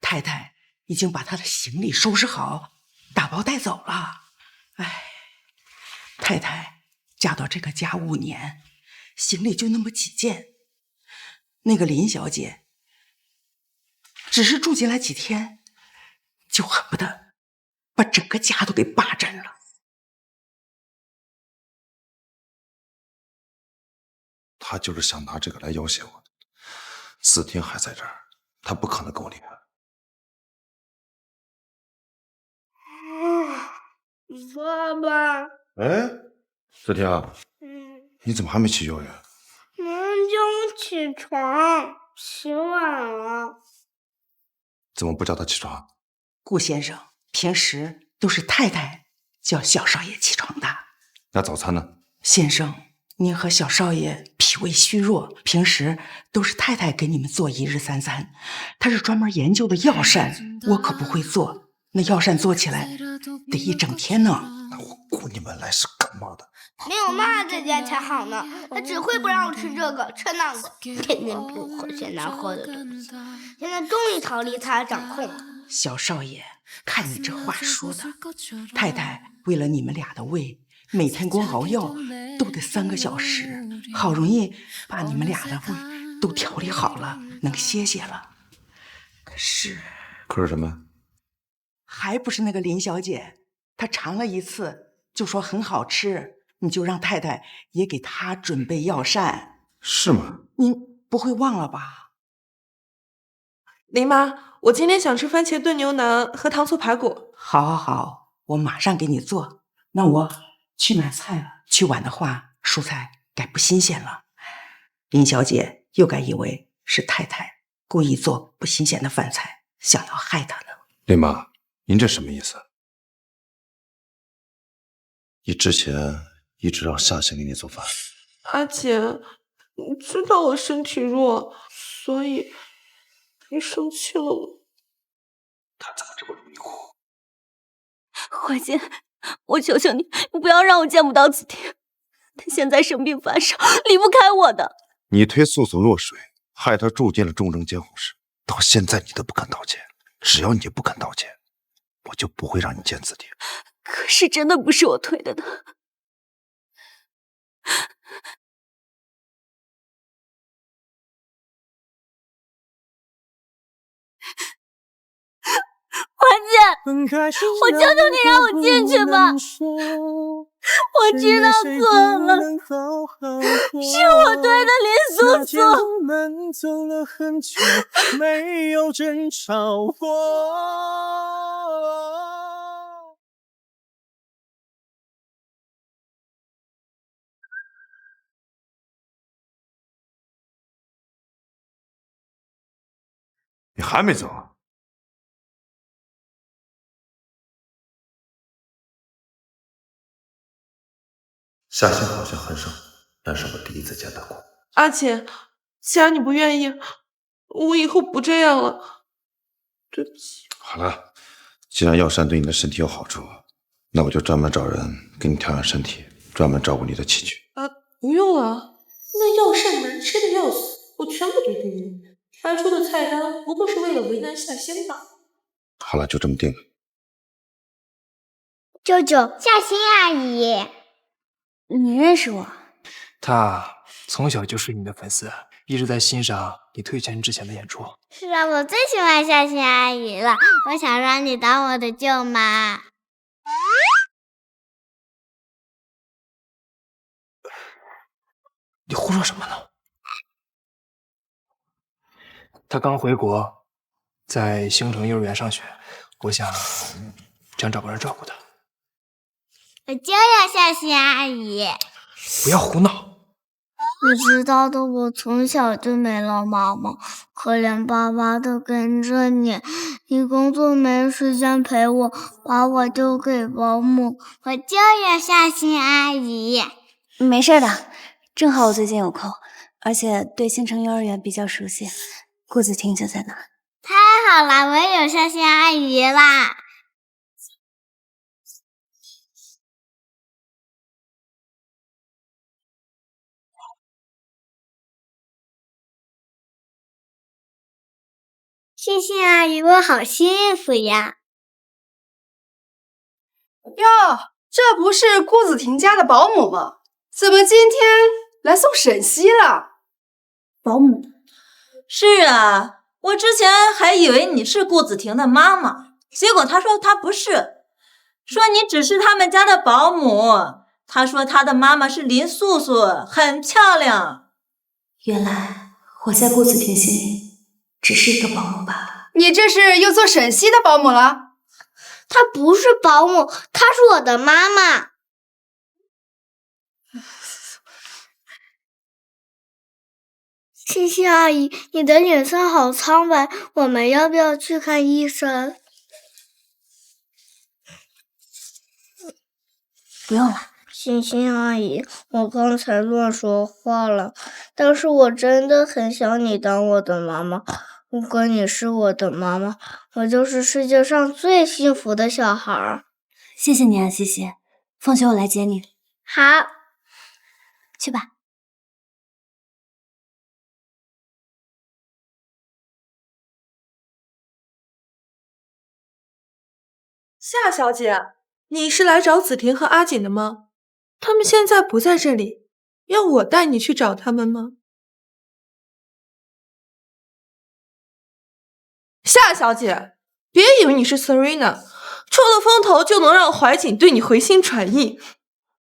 太太已经把她的行李收拾好，打包带走了。哎，太太嫁到这个家5年，行李就那么几件。那个林小姐只是住进来几天，就恨不得把整个家都给霸占了。他就是想拿这个来要挟我的。子婷还在这儿，他不可能跟我离开。爸爸，哎，子婷，你怎么还没去幼儿园？妈妈叫我起床，洗碗了。怎么不叫他起床？顾先生，平时都是太太叫小少爷起床的。那早餐呢？先生，您和小少爷脾胃虚弱，平时都是太太给你们做1日3餐。他是专门研究的药膳，我可不会做。那药膳做起来得1整天呢。那我雇你们来是干嘛的？没有妈妈在家才好呢，她只会不让我吃这个吃那个，天天逼我喝咸难喝的东西。现在终于逃离她的掌控了。小少爷，看你这话说的，太太为了你们俩的胃，每天光熬药都得3个小时，好容易把你们俩的胃都调理好了，能歇歇了。可是什么？还不是那个林小姐，她尝了一次就说很好吃，你就让太太也给她准备药膳。是吗？您不会忘了吧？林妈，我今天想吃番茄炖牛腩和糖醋排骨。好，好，好，我马上给你做。那我去买菜了，去晚的话，蔬菜该不新鲜了。林小姐又该以为是太太故意做不新鲜的饭菜，想要害她呢。林妈，您这什么意思？你之前一直让夏星给你做饭。阿姐，你知道我身体弱，所以你生气了吗？他怎么这么容易哭？怀姐，我求求你，你不要让我见不到子婷，他现在生病发烧，离不开我的。你推素素落水，害她住进了重症监护室，到现在你都不肯道歉。只要你不肯道歉，我就不会让你见子婷。可是真的不是我推的呢。华姐，我求求你让我进去吧！我知道错了，是我推的林素素。我们走了很久，没有争吵过。你还没走啊？夏欣好像很少，但是我第一次见到过。阿姐，既然你不愿意，我以后不这样了。对不起。好了，既然药膳对你的身体有好处，那我就专门找人给你调养身体，专门照顾你的起居。不用了，那药膳难吃的要死，我全部都给你。开出的菜单不过是为了为难夏欣吧。好了，就这么定了。舅舅，夏欣阿姨，你认识我？他从小就是你的粉丝，一直在欣赏你退圈之前的演出。是啊，我最喜欢夏欣阿姨了，我想让你当我的舅妈。你胡说什么呢？他刚回国，在星城幼儿园上学，我想找个人照顾他。我就要夏欣阿姨。不要胡闹！你知道的，我从小就没了妈妈，可怜巴巴的跟着你，你工作没时间陪我，把我丢给保姆。我就要夏欣阿姨。没事的，正好我最近有空，而且对星城幼儿园比较熟悉。顾子婷就在那儿。太好了，我也有夏欣阿姨啦！夏欣阿姨，我好幸福呀！哟，这不是顾子婷家的保姆吗？怎么今天来送沈西了？保姆？是啊。我之前还以为你是顾子婷的妈妈，结果他说他不是，说你只是他们家的保姆。他说他的妈妈是林素素，很漂亮。原来我在顾子婷心里只是一个保姆罢了。你这是又做沈西的保姆了？她不是保姆，她是我的妈妈。欣欣阿姨，你的脸色好苍白，我们要不要去看医生？不用了。欣欣阿姨，我刚才乱说话了，但是我真的很想你当我的妈妈。如果你是我的妈妈，我就是世界上最幸福的小孩。谢谢你啊，西西。放学我来接你。好，去吧。夏小姐，你是来找子婷和阿锦的吗？他们现在不在这里，要我带你去找他们吗？夏小姐，别以为你是 Serena， 出了风头就能让怀瑾对你回心转意。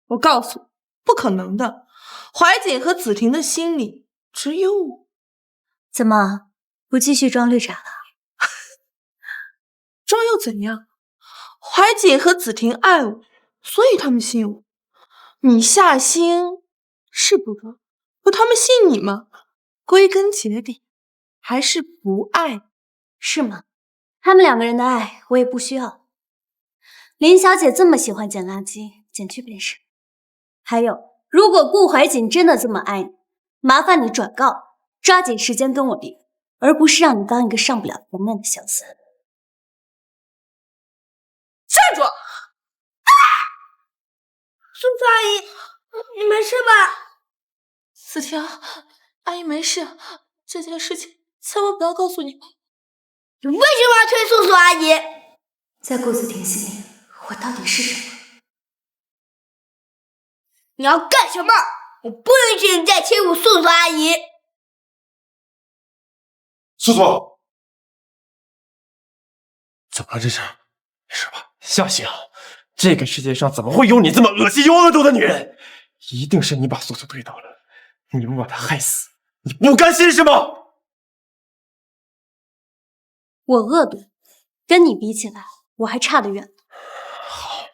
我告诉你，不可能的。怀瑾和子婷的心里只有我。怎么不继续装绿茶了？装又怎样？怀瑾和子婷爱我，所以他们信我。你夏欣是不装，可他们信你吗？归根结底，还是不爱，是吗？他们两个人的爱我也不需要。林小姐这么喜欢捡垃圾，捡去便是。还有，如果顾怀瑾真的这么爱你，麻烦你转告，抓紧时间跟我离，而不是让你当一个上不了台面的小三。站住！叔叔阿姨，你没事吧？子婷，阿姨没事，这件事情千万不要告诉你们。你为什么要推叔叔阿姨？在顾子婷心里，我到底是什么？你要干什么？我不允许你再欺负素素阿姨。素素，怎么了？这是？没事吧？夏星，这个世界上怎么会有你这么恶心又恶毒的女人？一定是你把素素推倒了，你不把她害死，你不甘心是吗？我恶毒，跟你比起来，我还差得远。好，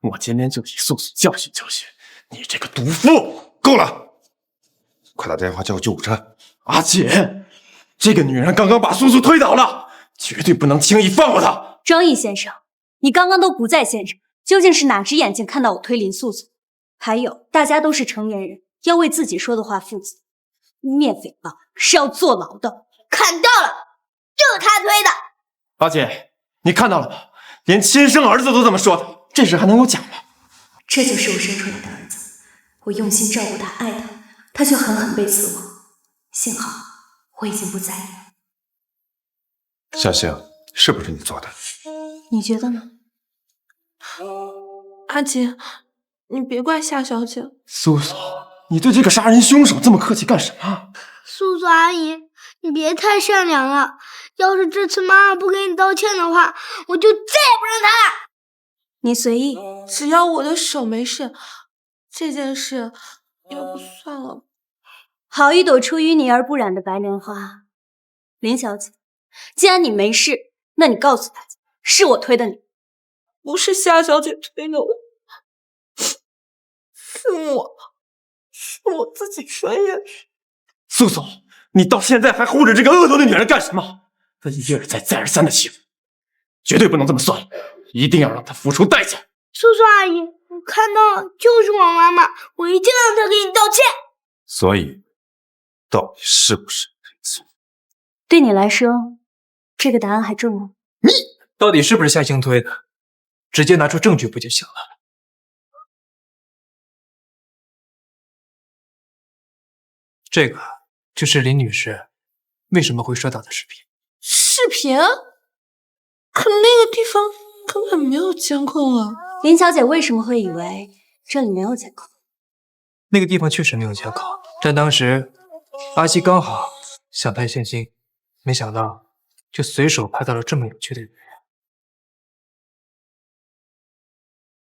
我今天就替素素教训教训你这个毒妇！够了，快打电话叫救护车！阿姐，这个女人刚刚把素素推倒了，绝对不能轻易放过她。张毅先生，你刚刚都不在现场，究竟是哪只眼睛看到我推林素素？还有，大家都是成年人，要为自己说的话负责。污蔑诽谤是要坐牢的。看到了，就是他推的。阿姐，你看到了吧？连亲生儿子都这么说的，这事还能有假吗？这就是我生出来的儿子，我用心照顾他，爱他，他却狠狠背刺我。幸好我已经不在意了。夏星，是不是你做的？你觉得呢？阿姐，你别怪夏小姐。素素，你对这个杀人凶手这么客气干什么？素素阿姨，你别太善良了。要是这次妈妈不给你道歉的话，我就再也不认她了。你随意，只要我的手没事，这件事要不算了。好一朵出淤泥而不染的白莲花。林小姐，既然你没事，那你告诉大家，是我推的你。不是夏小姐推的我，是我自己翻眼。素素，你到现在还护着这个恶毒的女人干什么？她一而再再而三的欺负，绝对不能这么算了，一定要让她付出代价。素素阿姨，我看到了，就是我妈妈，我一定让她给你道歉。所以，到底是不是推辞？对你来说，这个答案还重吗？你到底是不是夏星推的？直接拿出证据不就行了？这个就是林女士为什么会摔倒的视频。视频？可那个地方根本没有监控啊！林小姐为什么会以为这里没有监控？那个地方确实没有监控，但当时阿西刚好想拍现金，没想到就随手拍到了这么有趣的女人。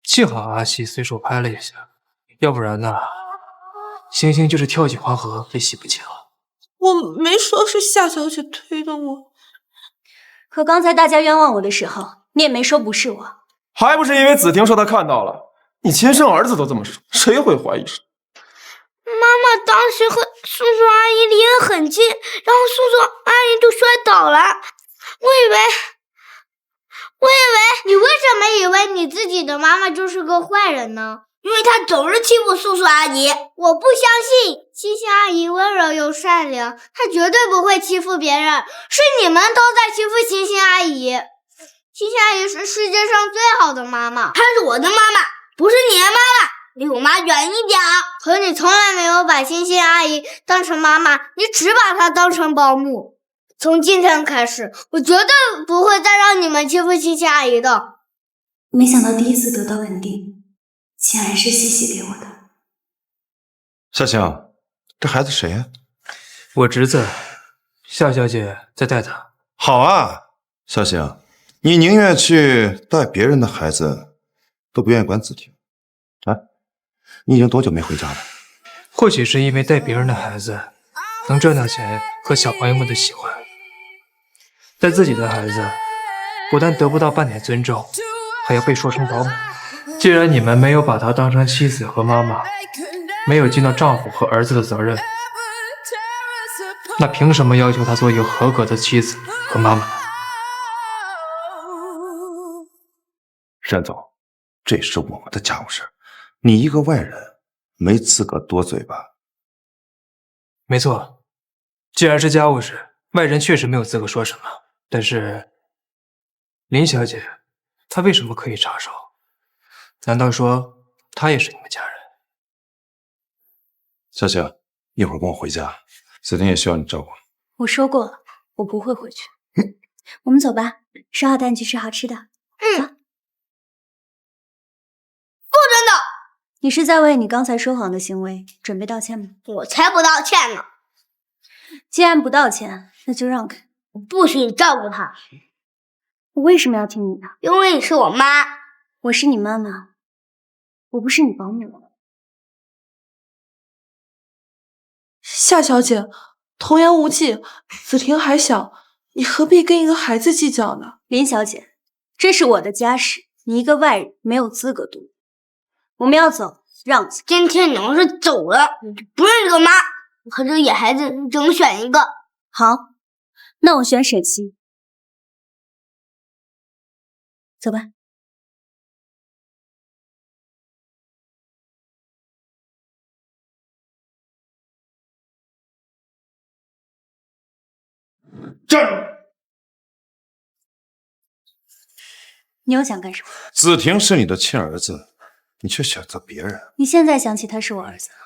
幸好阿西随手拍了一下，要不然呢，星星就是跳进黄河也洗不清了。我没说是夏小姐推的我，可刚才大家冤枉我的时候，你也没说不是我，还不是因为子婷说她看到了，你亲生儿子都这么说，谁会怀疑谁？妈妈当时和素素阿姨离得很近，然后素素阿姨就摔倒了。我以为你为什么以为你自己的妈妈就是个坏人呢？因为她总是欺负素素阿姨。我不相信，星星阿姨温柔又善良，她绝对不会欺负别人。是你们都在欺负星星阿姨。星星阿姨是世界上最好的妈妈，她是我的妈妈，不是你的妈妈。离我妈远一点。可你从来没有把星星阿姨当成妈妈，你只把她当成保姆。从今天开始，我绝对不会再让你们欺负星星阿姨的。没想到第一次得到肯定，竟然是西西给我的。夏星，这孩子谁呀？我侄子，夏小姐在带他。好啊，夏星，你宁愿去带别人的孩子，都不愿意管子婷。啊，你已经多久没回家了？或许是因为带别人的孩子能赚到钱和小朋友们的喜欢，带自己的孩子不但得不到半点尊重，还要被说成保姆。既然你们没有把她当成妻子和妈妈，没有尽到丈夫和儿子的责任，那凭什么要求她做一个合格的妻子和妈妈呢？单总，这是我们的家务事，你一个外人没资格多嘴吧？没错，既然是家务事，外人确实没有资格说什么。但是林小姐她为什么可以插手？难道说他也是你们家人。夏夏，一会儿跟我回家，子婷也需要你照顾。我说过了，我不会回去。我们走吧，说好带你去吃好吃的。走。不准走！你是在为你刚才说谎的行为准备道歉吗？我才不道歉呢！既然不道歉，那就让开。我不许你照顾他。我为什么要听你的？因为你是我妈。我是你妈妈，我不是你保姆。夏小姐，童言无忌，子婷还小，你何必跟一个孩子计较呢？林小姐，这是我的家事，你一个外人没有资格读。我们要走，让开。今天你要是走了，你就不是这个妈。我和这个野孩子，你只能选一个。好，那我选沈西。走吧。站住！你又想干什么？子婷是你的亲儿子，你却选择别人。你现在想起他是我儿子了？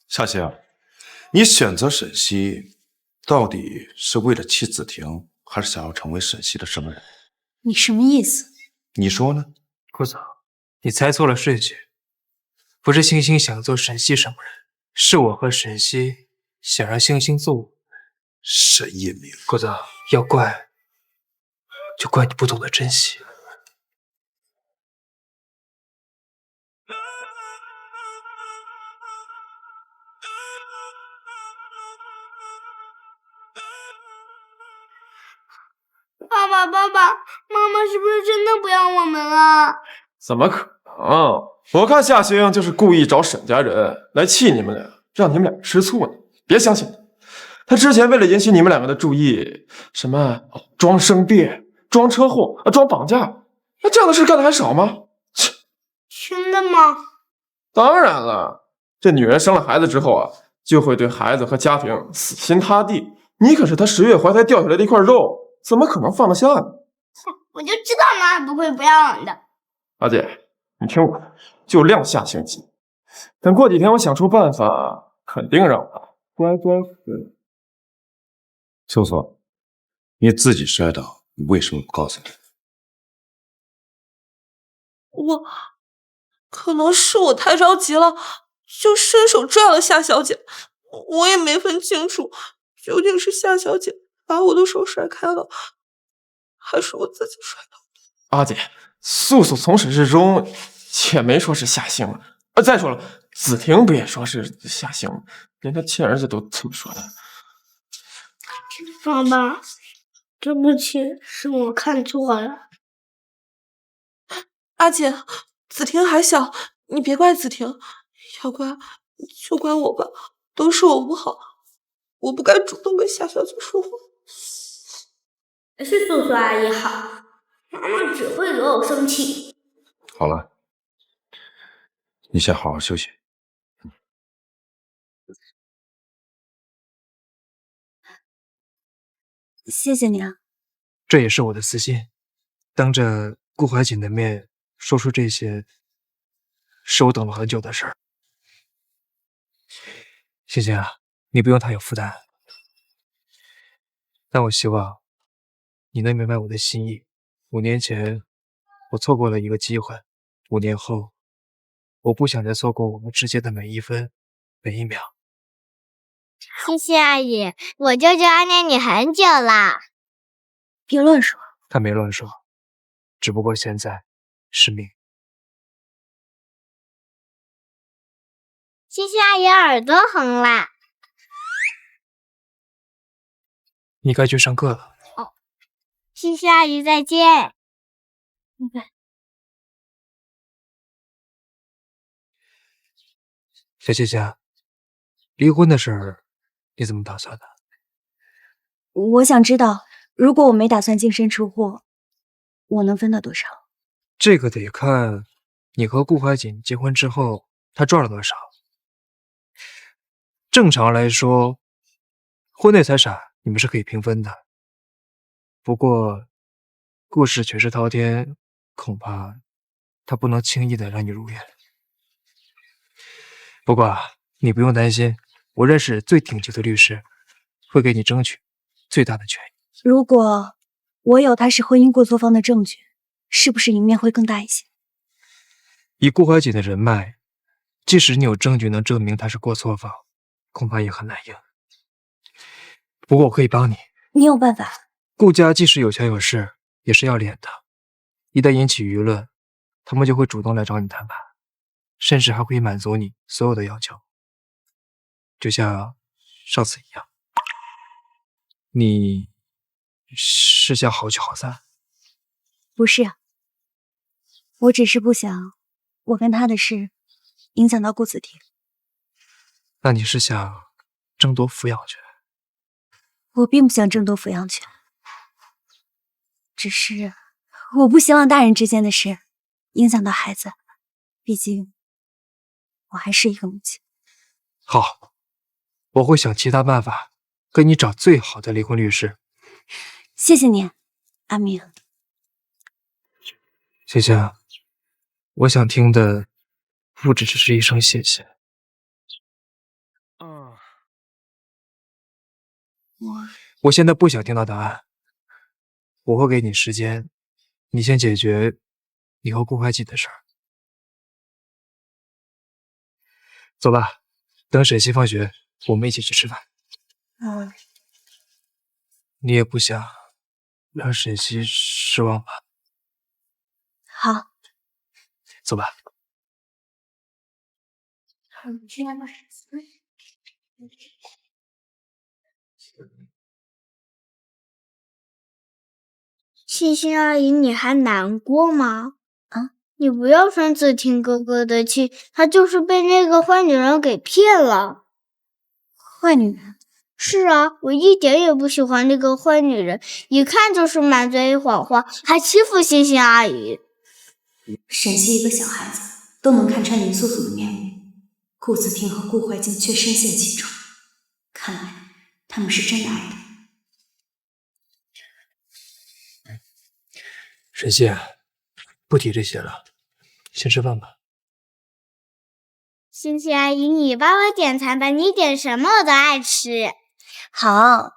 夏夏，你选择沈西，到底是为了气子婷，还是想要成为沈西的生人？你什么意思？你说呢？顾总，你猜错了顺序，不是星星想做沈西什么人，是我和沈西想让星星做我。沈一鸣，顾总，要怪就怪你不懂得珍惜。爸爸，妈妈是不是真的不要我们了？怎么可能？我看夏星就是故意找沈家人来气你们俩，让你们俩吃醋呢。别相信他之前为了引起你们两个的注意，什么装生病、装车祸、装绑架，那这样的事干的还少吗？真的吗？当然了，这女人生了孩子之后啊，就会对孩子和家庭死心塌地。你可是她10月怀胎掉下来的一块肉，怎么可能放得下呢？我就知道妈不会不要我的。阿姐，你听我的，就亮夏星级。等过几天我想出办法，肯定让他乖乖回来。素素，你自己摔倒，你为什么不告诉你？可能是我太着急了，就伸手拽了夏小姐。我也没分清楚，究竟是夏小姐把我的手甩开了，还是我自己摔倒的。阿姐，素素从始至终也没说是夏星。再说了，子婷不也说是夏星，连他亲儿子都这么说的。爸爸，对不起，是我看错了。阿姐，子婷还小，你别怪子婷，要怪就怪我吧，都是我不好，我不该主动跟夏小姐说话。是素素阿姨好，妈妈只会惹我生气。好了，你先好好休息。谢谢你啊。这也是我的私心，当着顾怀瑾的面说出这些，是我等了很久的事儿。星星啊，你不用太有负担，但我希望你能明白我的心意。5年前我错过了一个机会，5年后我不想再错过我们之间的每一分每一秒。谢谢阿姨，我舅舅暗恋你很久啦。别乱说。他没乱说，只不过现在是命。谢谢阿姨耳朵红啦。你该去上课了。哦，谢谢阿姨，再见。拜拜。小姐姐，离婚的事儿你怎么打算的？我想知道，如果我没打算净身出户，我能分到多少？这个得看你和顾怀瑾结婚之后他赚了多少。正常来说，婚内财产你们是可以平分的。不过，顾氏权势滔天，恐怕他不能轻易的让你如愿。不过你不用担心，我认识最顶级的律师，会给你争取最大的权益。如果我有他是婚姻过错方的证据，是不是赢面会更大一些？以顾怀瑾的人脉，即使你有证据能证明他是过错方，恐怕也很难赢。不过我可以帮你。你有办法？顾家即使有权有势，也是要脸的。一旦引起舆论，他们就会主动来找你谈判，甚至还会满足你所有的要求。就像上次一样。你是想好聚好散？不是啊，我只是不想我跟他的事影响到顾子婷。那你是想争夺抚养权？我并不想争夺抚养权，只是我不希望大人之间的事影响到孩子，毕竟我还是一个母亲。好，我会想其他办法给你找最好的离婚律师。谢谢你，阿明。谢谢，我想听的不只是一声谢谢。我现在不想听到答案，我会给你时间，你先解决你和顾怀瑾的事儿。走吧，等沈西放学，我们一起去吃饭。你也不想让沈西失望吧？好，走吧。欣欣阿姨，你还难过吗？你不要生子婷哥哥的气，他就是被那个坏女人给骗了。坏女人？是啊，我一点也不喜欢那个坏女人，一看就是满嘴谎话，还欺负欣欣阿姨。沈西一个小孩子都能看穿林素素的面目，顾子婷和顾怀瑾却深陷其中，看来他们是真的爱他。沈西，不提这些了，先吃饭吧。欣欣阿姨，你帮我点餐吧，你点什么我都爱吃。好。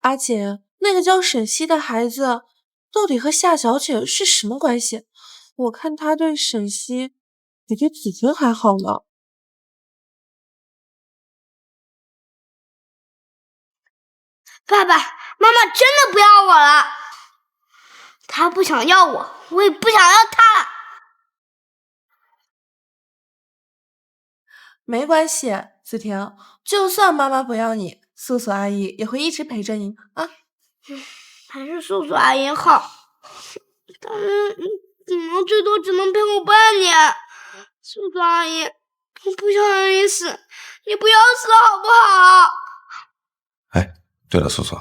阿姐，那个叫沈西的孩子到底和夏小姐是什么关系？我看他对沈西比对子婷还好呢。爸爸妈妈真的不要我了，他不想要我，我也不想要他。没关系，子婷，就算妈妈不要你，素素阿姨也会一直陪着你啊。还是素素阿姨好，但是你们最多只能陪我半年。素素阿姨，我不想让你死，你不要死好不好？哎，对了，素素，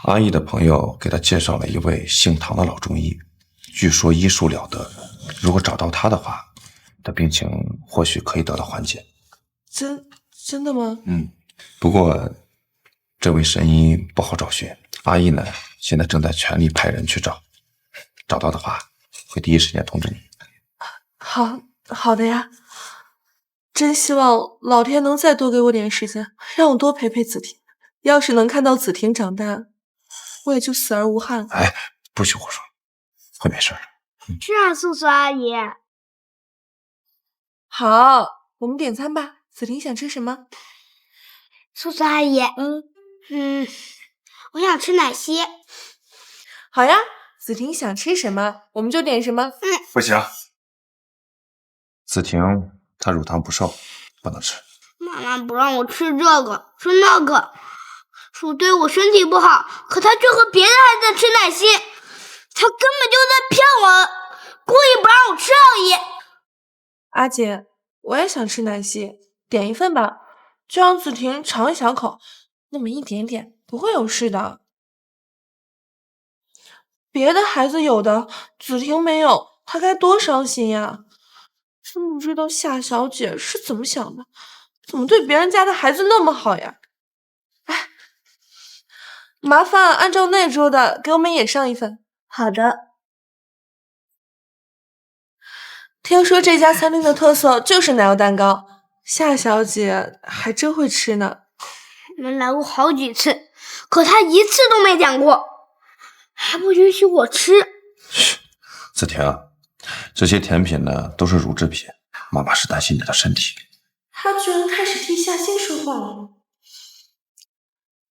阿姨的朋友给她介绍了一位姓唐的老中医，据说医术了得，如果找到他的话，她病情或许可以得到缓解。真的吗？不过这位神医不好找寻，阿姨呢现在正在全力派人去找，找到的话会第一时间通知你。好的呀，真希望老天能再多给我点时间，让我多陪陪子婷。要是能看到子婷长大，我也就死而无憾了。哎，不许胡说，会没事的。是啊，素素阿姨。好，我们点餐吧。子婷想吃什么？素素阿姨，我想吃奶昔。好呀，子婷想吃什么，我们就点什么。不行，子婷她乳糖不受，不能吃。妈妈不让我吃这个吃那个，说对我身体不好，可她却和别的孩子吃奶昔，她根本就在骗我，故意不让我吃而已。阿姐，我也想吃奶昔，点一份吧，就让子婷尝一小口，那么一点点，不会有事的。别的孩子有的，子婷没有，她该多伤心呀！真不知道夏小姐是怎么想的，怎么对别人家的孩子那么好呀？哎，麻烦按照那桌的给我们也上一份。好的。听说这家餐厅的特色就是奶油蛋糕，夏小姐还真会吃呢。没来过好几次，可她一次都没讲过，还不允许我吃。子婷，这些甜品呢都是乳制品，妈妈是担心你的身体。她居然开始替夏欣说话了。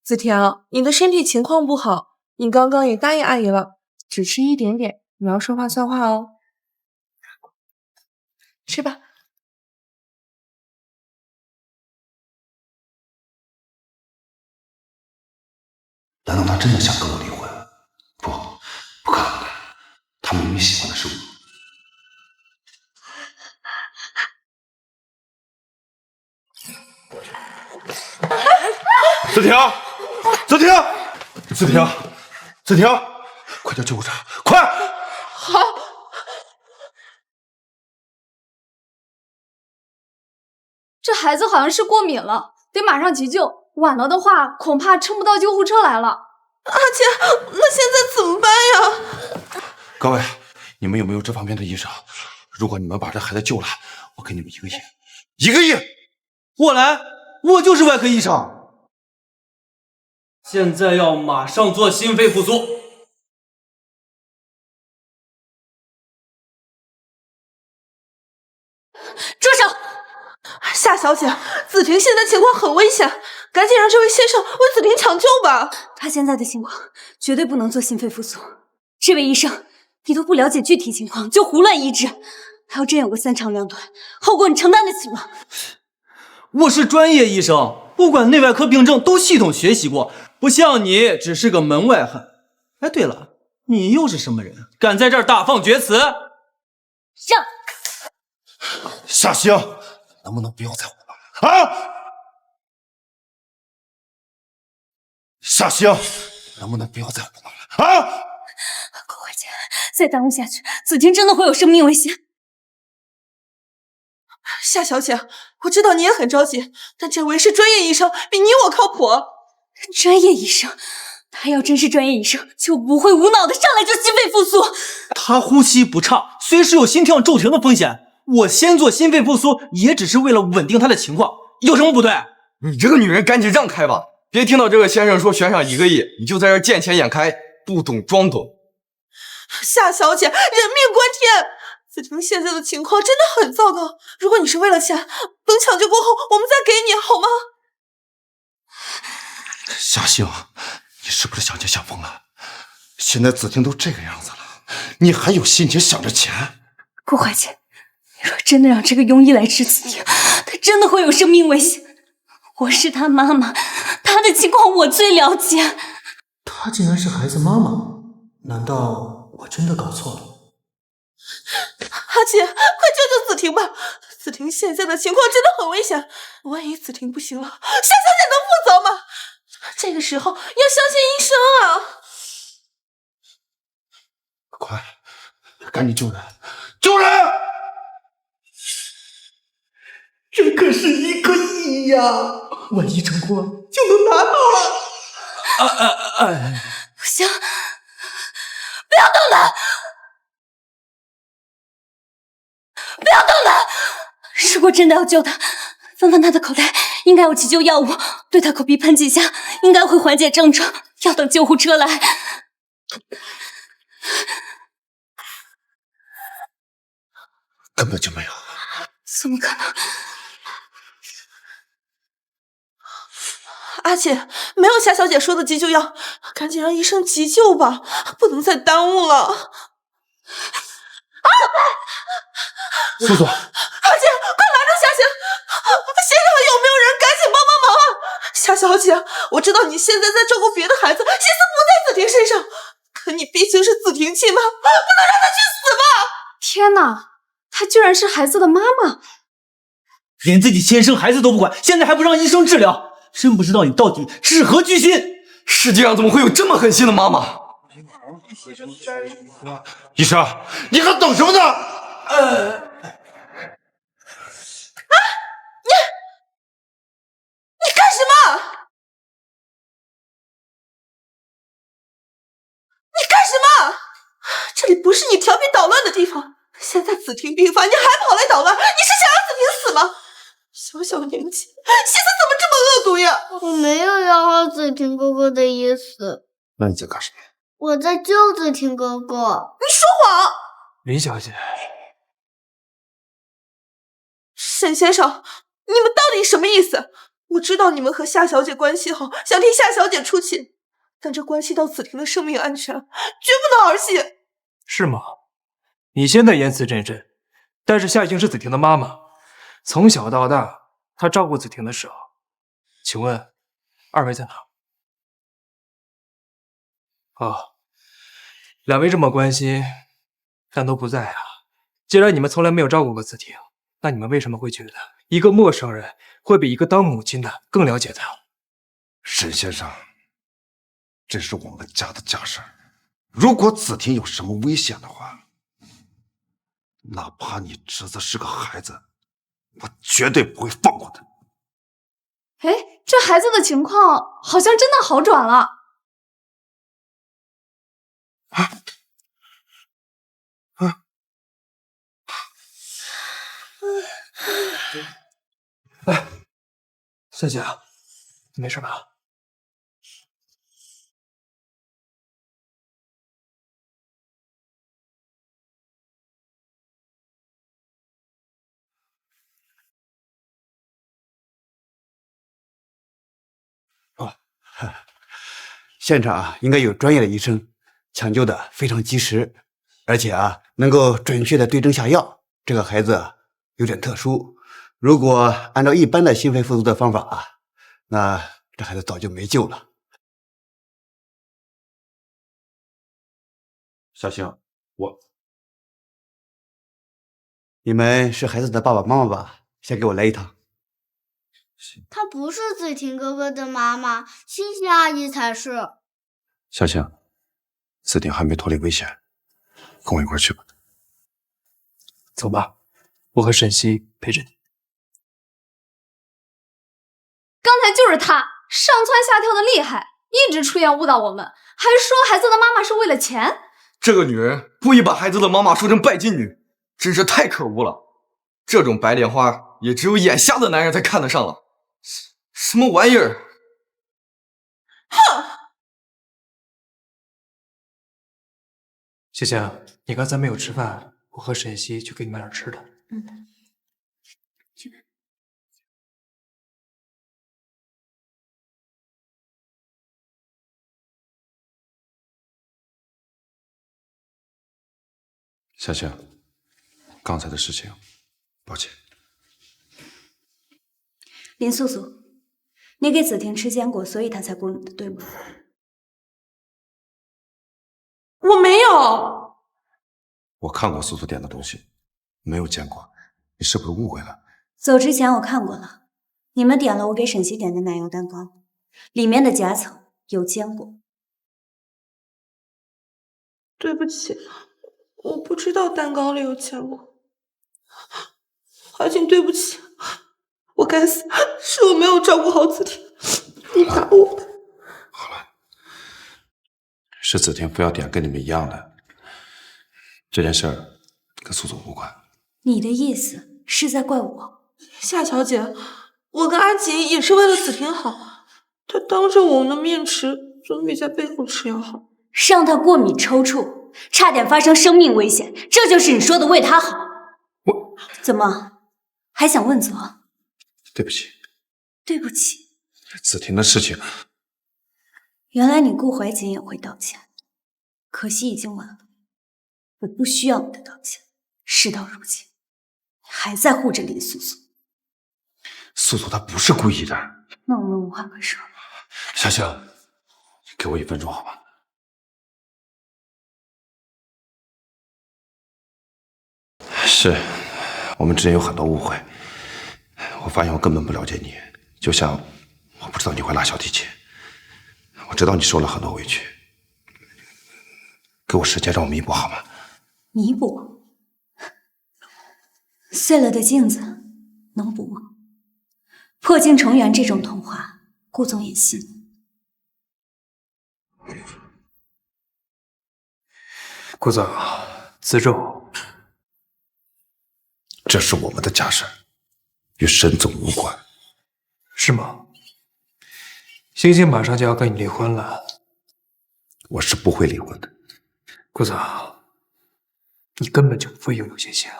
子婷，你的身体情况不好，你刚刚也答应阿姨了，只吃一点点，你要说话算话哦。吃吧。难道他真的想跟我离婚？不可能的，他明明喜欢的是我。子婷，子婷，子婷，子婷，快叫救护车，快！好。这孩子好像是过敏了，得马上急救。晚了的话，恐怕撑不到救护车来了。阿姐，那现在怎么办呀？各位，你们有没有这方面的医生？如果你们把这孩子救了，我给你们1个亿，1个亿！我来，我就是外科医生。现在要马上做心肺复苏。住手！夏小姐，子婷现在情况很危险，赶紧让这位先生为子婷抢救吧。她现在的情况绝对不能做心肺复苏。这位医生，你都不了解具体情况就胡乱医治，还要真有个3长2短，后果你承担得起吗？我是专业医生，不管内外科病症都系统学习过，不像你只是个门外汉。哎，对了，你又是什么人，敢在这儿大放厥词？让夏星，能不能不要再胡闹了啊？夏星，能不能不要再胡闹了啊？郭怀姐，再耽误下去，子婷真的会有生命危险。夏小姐，我知道你也很着急，但这位是专业医生，比你我靠谱。专业医生，他要真是专业医生，就不会无脑的上来就心肺复苏。他呼吸不畅，随时有心跳骤停的风险。我先做心肺复苏，也只是为了稳定他的情况，有什么不对？你这个女人赶紧让开吧！别听到这个先生说悬赏1个亿，你就在这见钱眼开，不懂装懂。夏小姐，人命关天，子婷现在的情况真的很糟糕。如果你是为了钱，等抢救过后我们再给你好吗？夏星，你是不是想钱想疯了？现在子婷都这个样子了，你还有心情想着钱？顾怀姐，你若真的让这个庸医来治子婷，她真的会有生命危险。我是她妈妈，她的情况我最了解。她竟然是孩子妈妈，难道我真的搞错了？阿姐，快救救子婷吧！子婷现在的情况真的很危险，万一子婷不行了，夏小姐能负责吗？这个时候要相信医生啊！快，赶紧救人！救人！这可是1个亿呀！万一成功了，就能拿到了。不行，不要动他！不要动他！如果真的要救他，翻翻他的口袋，应该有急救药物，对他口鼻喷几下，应该会缓解症状。要等救护车来。根本就没有。怎么可能？阿姐，没有夏小姐说的急救药，赶紧让医生急救吧，不能再耽误了。素素，阿姐，快拦住夏星！现场有没有人？赶紧帮帮忙啊！夏小姐，我知道你现在在照顾别的孩子，心思不在子婷身上，可你毕竟是子婷亲妈，不能让她去死吧！天哪，她居然是孩子的妈妈！连自己亲生孩子都不管，现在还不让医生治疗，真不知道你到底是何居心！世界上怎么会有这么狠心的妈妈？医生，你还等什么呢？你干什么？你干什么？这里不是你调皮捣乱的地方。现在子婷病发，你还跑来捣乱，你是想让子婷死吗？小小年纪，心思怎么这么恶毒呀？我没有要害子婷哥哥的意思。那你在干什么？我在救子婷哥哥。你说谎！林小姐，沈先生，你们到底什么意思？我知道你们和夏小姐关系好，想替夏小姐出气，但这关系到子婷的生命安全，绝不能儿戏。是吗？你现在言辞振振，但是夏晴是子婷的妈妈，从小到大，她照顾子婷的时候，请问二位在哪？哦，两位这么关心，但都不在啊。既然你们从来没有照顾过子婷，那你们为什么会觉得一个陌生人会比一个当母亲的更了解她？沈先生，这是我们家的家事儿，如果子婷有什么危险的话，哪怕你侄子是个孩子，我绝对不会放过他。哎，这孩子的情况好像真的好转了。哎，夏姐，你没事吧？现场应该有专业的医生，抢救的非常及时，而且能够准确的对症下药。这个孩子有点特殊，如果按照一般的心肺复苏的方法那这孩子早就没救了。小星，你们是孩子的爸爸妈妈吧？先给我来一趟。她不是子婷哥哥的妈妈，欣欣阿姨才是。小星，子婷还没脱离危险，跟我一块去吧。走吧，我和沈西陪着你。刚才就是他上蹿下跳的厉害，一直出言误导我们，还说孩子的妈妈是为了钱。这个女人故意把孩子的妈妈说成拜金女，真是太可恶了。这种白莲花也只有眼瞎的男人才看得上了。什么玩意儿？哼！谢谢，你刚才没有吃饭，我和沈西去给你买点吃的。去吧。小星，刚才的事情，抱歉。林素素，你给子婷吃坚果，所以她才雇你的，对吗？我没有。我看过素素点的东西，没有见过，你是不是误会了？走之前我看过了，你们点了我给沈西点的奶油蛋糕，里面的夹层有坚果。对不起，我不知道蛋糕里有坚果。华景，对不起，我该死，是我没有照顾好子婷，你打我吧。是子婷非要点跟你们一样的，这件事儿跟素素无关。你的意思是在怪我？夏小姐，我跟阿锦也是为了子婷好，她当着我们的面吃，总比在背后吃要好。让她过敏抽搐，差点发生生命危险，这就是你说的为她好？我怎么还想问责？对不起，对不起。子婷的事情。原来你顾怀瑾也会道歉，可惜已经晚了。我不需要你的道歉。事到如今，你还在护着林素素。素素她不是故意的。那我们无话可说。小星，给我1分钟好吧？是我们之间有很多误会，我发现我根本不了解你，就像我不知道你会拉小提琴。我知道你受了很多委屈，给我时间让我弥补好吗？弥补？碎了的镜子能补吗？破镜重圆这种童话，顾总也信。顾总，自重。这是我们的家事，与沈总无关。是吗？星星马上就要跟你离婚了。我是不会离婚的。顾总，你根本就不会拥有星星，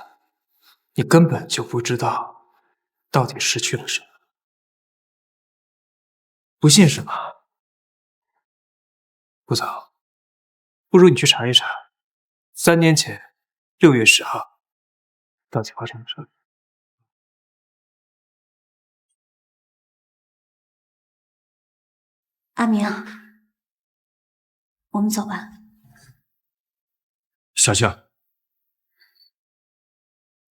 你根本就不知道到底失去了什么。不信是吗？顾总，不如你去查一查，3年前6月10号到底发生了什么。阿明，我们走吧。小星，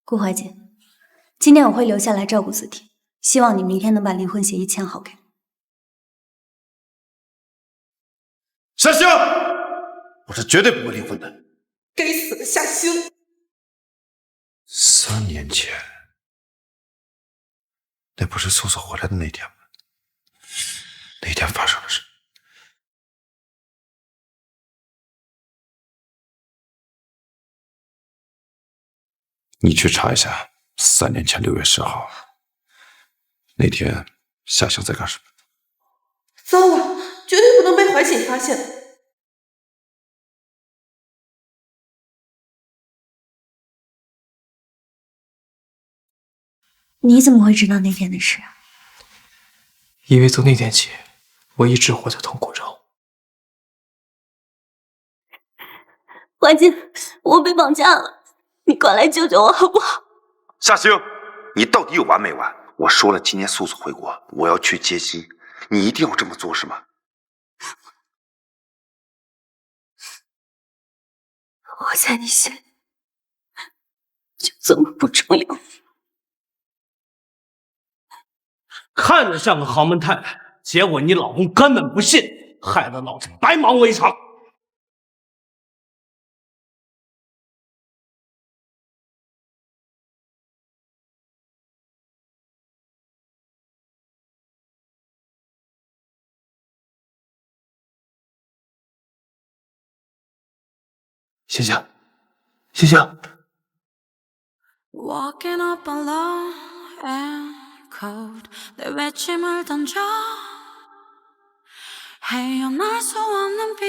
顾怀瑾，今天我会留下来照顾子婷，希望你明天能把离婚协议签好给我。夏星，我是绝对不会离婚的。该死的夏星！3年前，那不是素素回来的那天吗？那天发生了什么？你去查一下，3年前6月10号那天，夏星在干什么？糟了，绝对不能被怀瑾发现。你怎么会知道那天的事啊？因为从那天起，我一直活在痛苦中。怀瑾，我被绑架了，你快来救救我好不好？夏星，你到底有完没完？我说了，今年素素回国，我要去接机，你一定要这么做是吗？我在你心里就这么不重要。看着像个豪门太太，结果你老公根本不信，害得老子白忙我一场。星星，星星。 Walking up alone and cold 내 외침을 던져 헤어날 수 없는 빛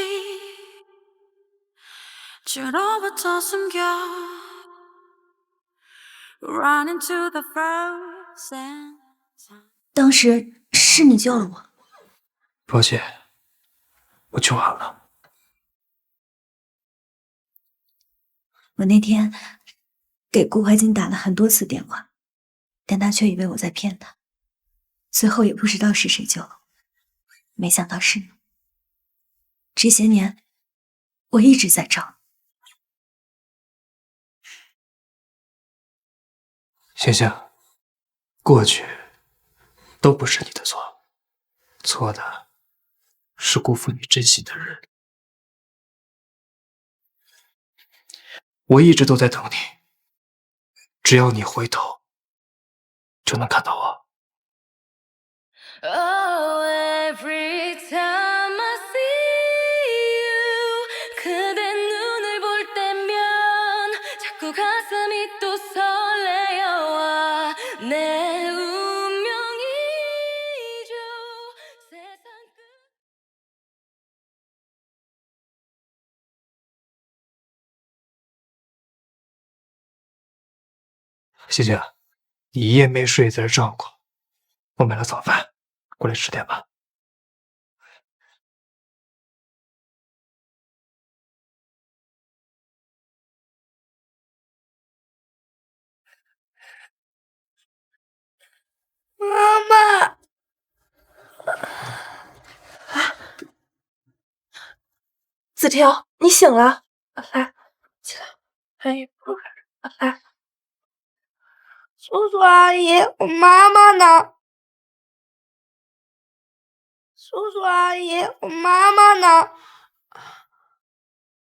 주로부터 숨겨 Run into the frozen 当时是你救了我。抱歉，我去晚了。我那天给顾怀瑾打了很多次电话，但他却以为我在骗他，最后也不知道是谁救了我，没想到是你。这些年，我一直在找你。星星，过去都不是你的错，错的是辜负你真心的人。我一直都在等你，只要你回头，就能看到我。 Oh, every time I see you 그대 눈을 볼 때면 자꾸 가슴이 또 설레어와 내 운명이죠 세상 끝 星星，你一夜没睡在这照顾，我买了早饭，过来吃点吧。妈妈，子婷，你醒了，来，起来，还有不来。 叔叔阿姨，我妈妈呢？叔叔阿姨，我妈妈呢？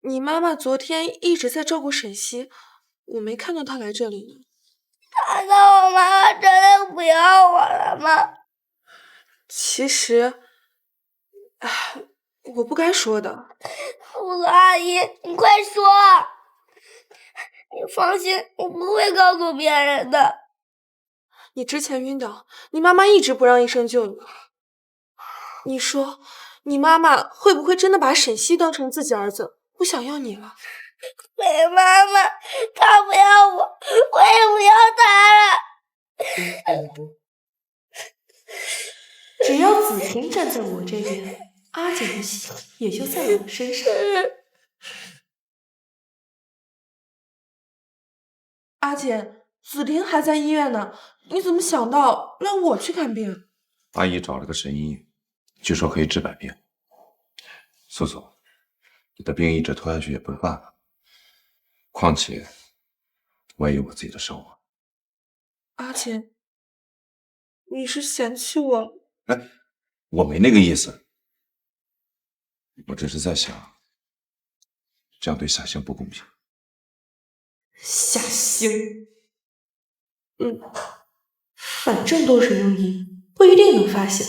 你妈妈昨天一直在照顾沈西，我没看到她来这里呢。难道我妈妈真的不要我了吗？其实，我不该说的。叔叔阿姨，你快说！你放心，我不会告诉别人的。你之前晕倒，你妈妈一直不让医生救你。你说，你妈妈会不会真的把沈西当成自己儿子，不想要你了？没妈妈，她不要我，我也不要她了。只要子婷站在我这边，阿姐的心也就在我身上。阿姐，子婷还在医院呢，你怎么想到让我去看病？阿姨找了个神医，据说可以治百病。素素，你的病一直拖下去也不是办法，况且我也有我自己的生活。阿姐，你是嫌弃我了？哎，我没那个意思，我只是在想，这样对夏星不公平。夏星，反正都是用意，不一定能发现。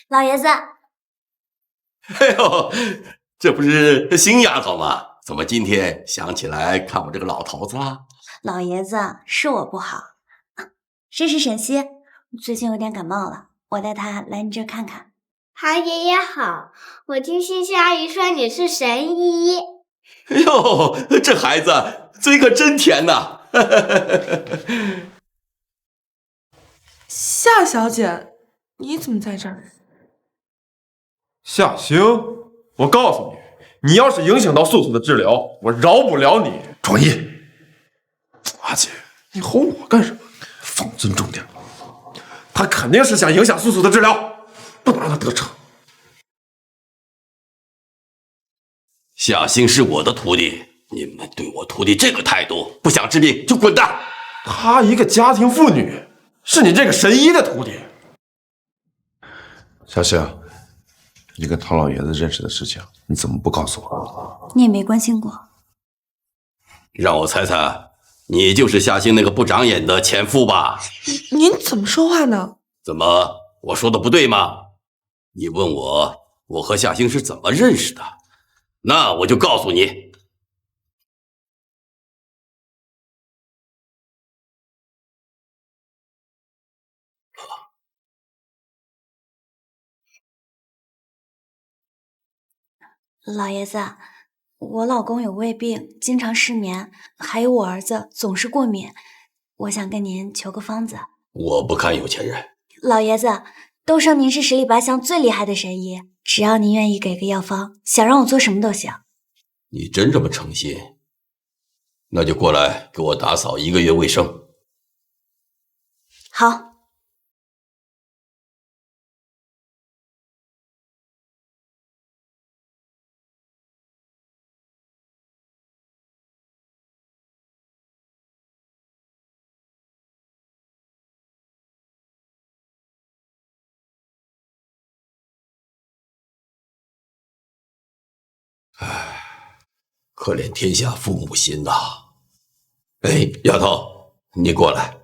老爷子，哎呦，这不是新丫头吗？怎么今天想起来看我这个老头子啦？老爷子，是我不好。这是沈西，最近有点感冒了，我带他来你这看看。韩爷爷好，我听欣欣阿姨说你是神医。哎呦，这孩子嘴可真甜呐！夏小姐，你怎么在这儿？夏星，我告诉你，你要是影响到素素的治疗，我饶不了你。专业，阿姐，你吼我干什么？放尊重点。他肯定是想影响素素的治疗，不能让他得逞。夏星是我的徒弟，你们对我徒弟这个态度，不想治病就滚蛋！她一个家庭妇女，是你这个神医的徒弟。夏星，你跟唐老爷子认识的事情，你怎么不告诉我？你也没关心过。让我猜猜，你就是夏星那个不长眼的前夫吧？您怎么说话呢？怎么，我说的不对吗？你问我和夏星是怎么认识的，那我就告诉你。老爷子，我老公有胃病，经常失眠，还有我儿子总是过敏，我想跟您求个方子。我不看有钱人。老爷子，都说您是十里八乡最厉害的神医，只要您愿意给个药方，想让我做什么都行。你真这么诚心？那就过来给我打扫1个月卫生。好。可怜天下父母心呐！哎，丫头，你过来。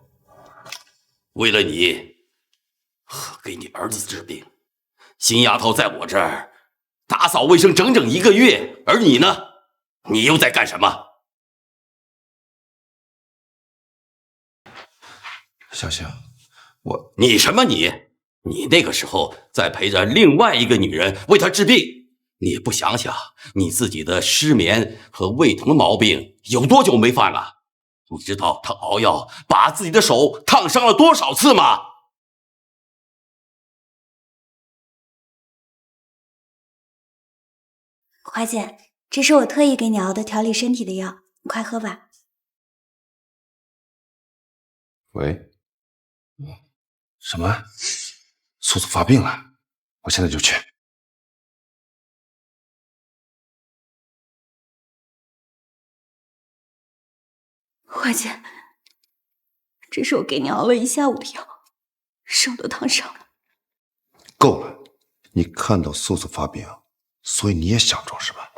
为了你，给你儿子治病，新丫头在我这儿打扫卫生整整1个月，而你呢？你又在干什么？夏星，你什么你？你那个时候在陪着另外一个女人为她治病，你也不想想你自己的失眠和胃疼的毛病有多久没犯了？你知道她熬药把自己的手烫伤了多少次吗？华姐，这是我特意给你熬的调理身体的药，你快喝吧。喂，什么？素素发病了，我现在就去。华姐，这是我给你熬了1下午的药，手都烫伤了。够了，你看到素素发病，所以你也想着是吧？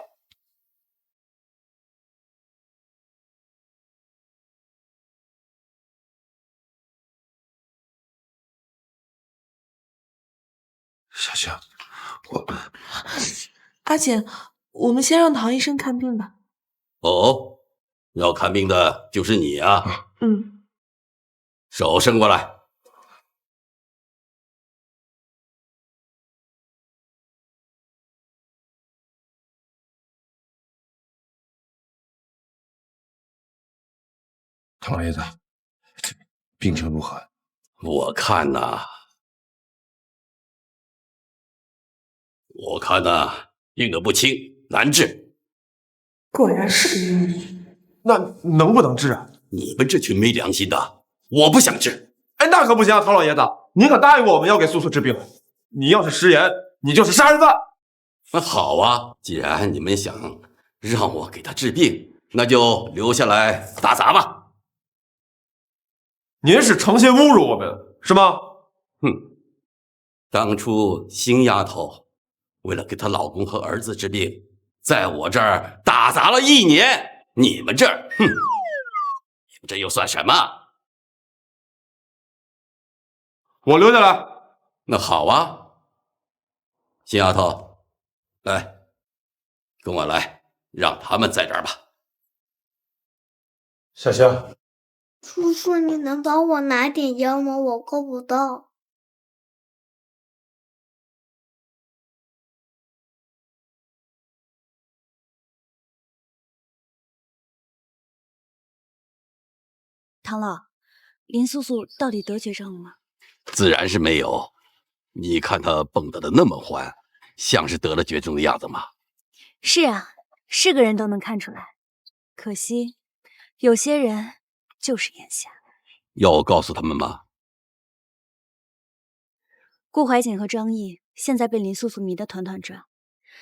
小星，阿锦，我们先让唐医生看病吧。哦，要看病的就是你啊。嗯，手伸过来。唐老爷子，病情如何？我看呐，病得不轻，难治。果然是个庸医。那能不能治啊？你们这群没良心的，我不想治。哎，那可不行啊，唐老爷子，您可答应过我们要给素素治病。你要是食言，你就是杀人犯。那好啊，既然你们想让我给他治病，那就留下来打杂吧。您是诚心侮辱我们，是吗？哼，当初星丫头为了给她老公和儿子治病，在我这儿打杂了1年，你们这儿，哼，你们这又算什么？我留下来。那好啊，星丫头，来，跟我来，让他们在这儿吧。小星，叔叔，你能帮我拿点药吗？我够不到。唐老，林素素到底得绝症了吗？自然是没有。你看她蹦跶的那么欢，像是得了绝症的样子吗？是啊，是个人都能看出来。可惜，有些人就是眼瞎。要我告诉他们吗？顾怀瑾和张毅现在被林素素迷得团团转，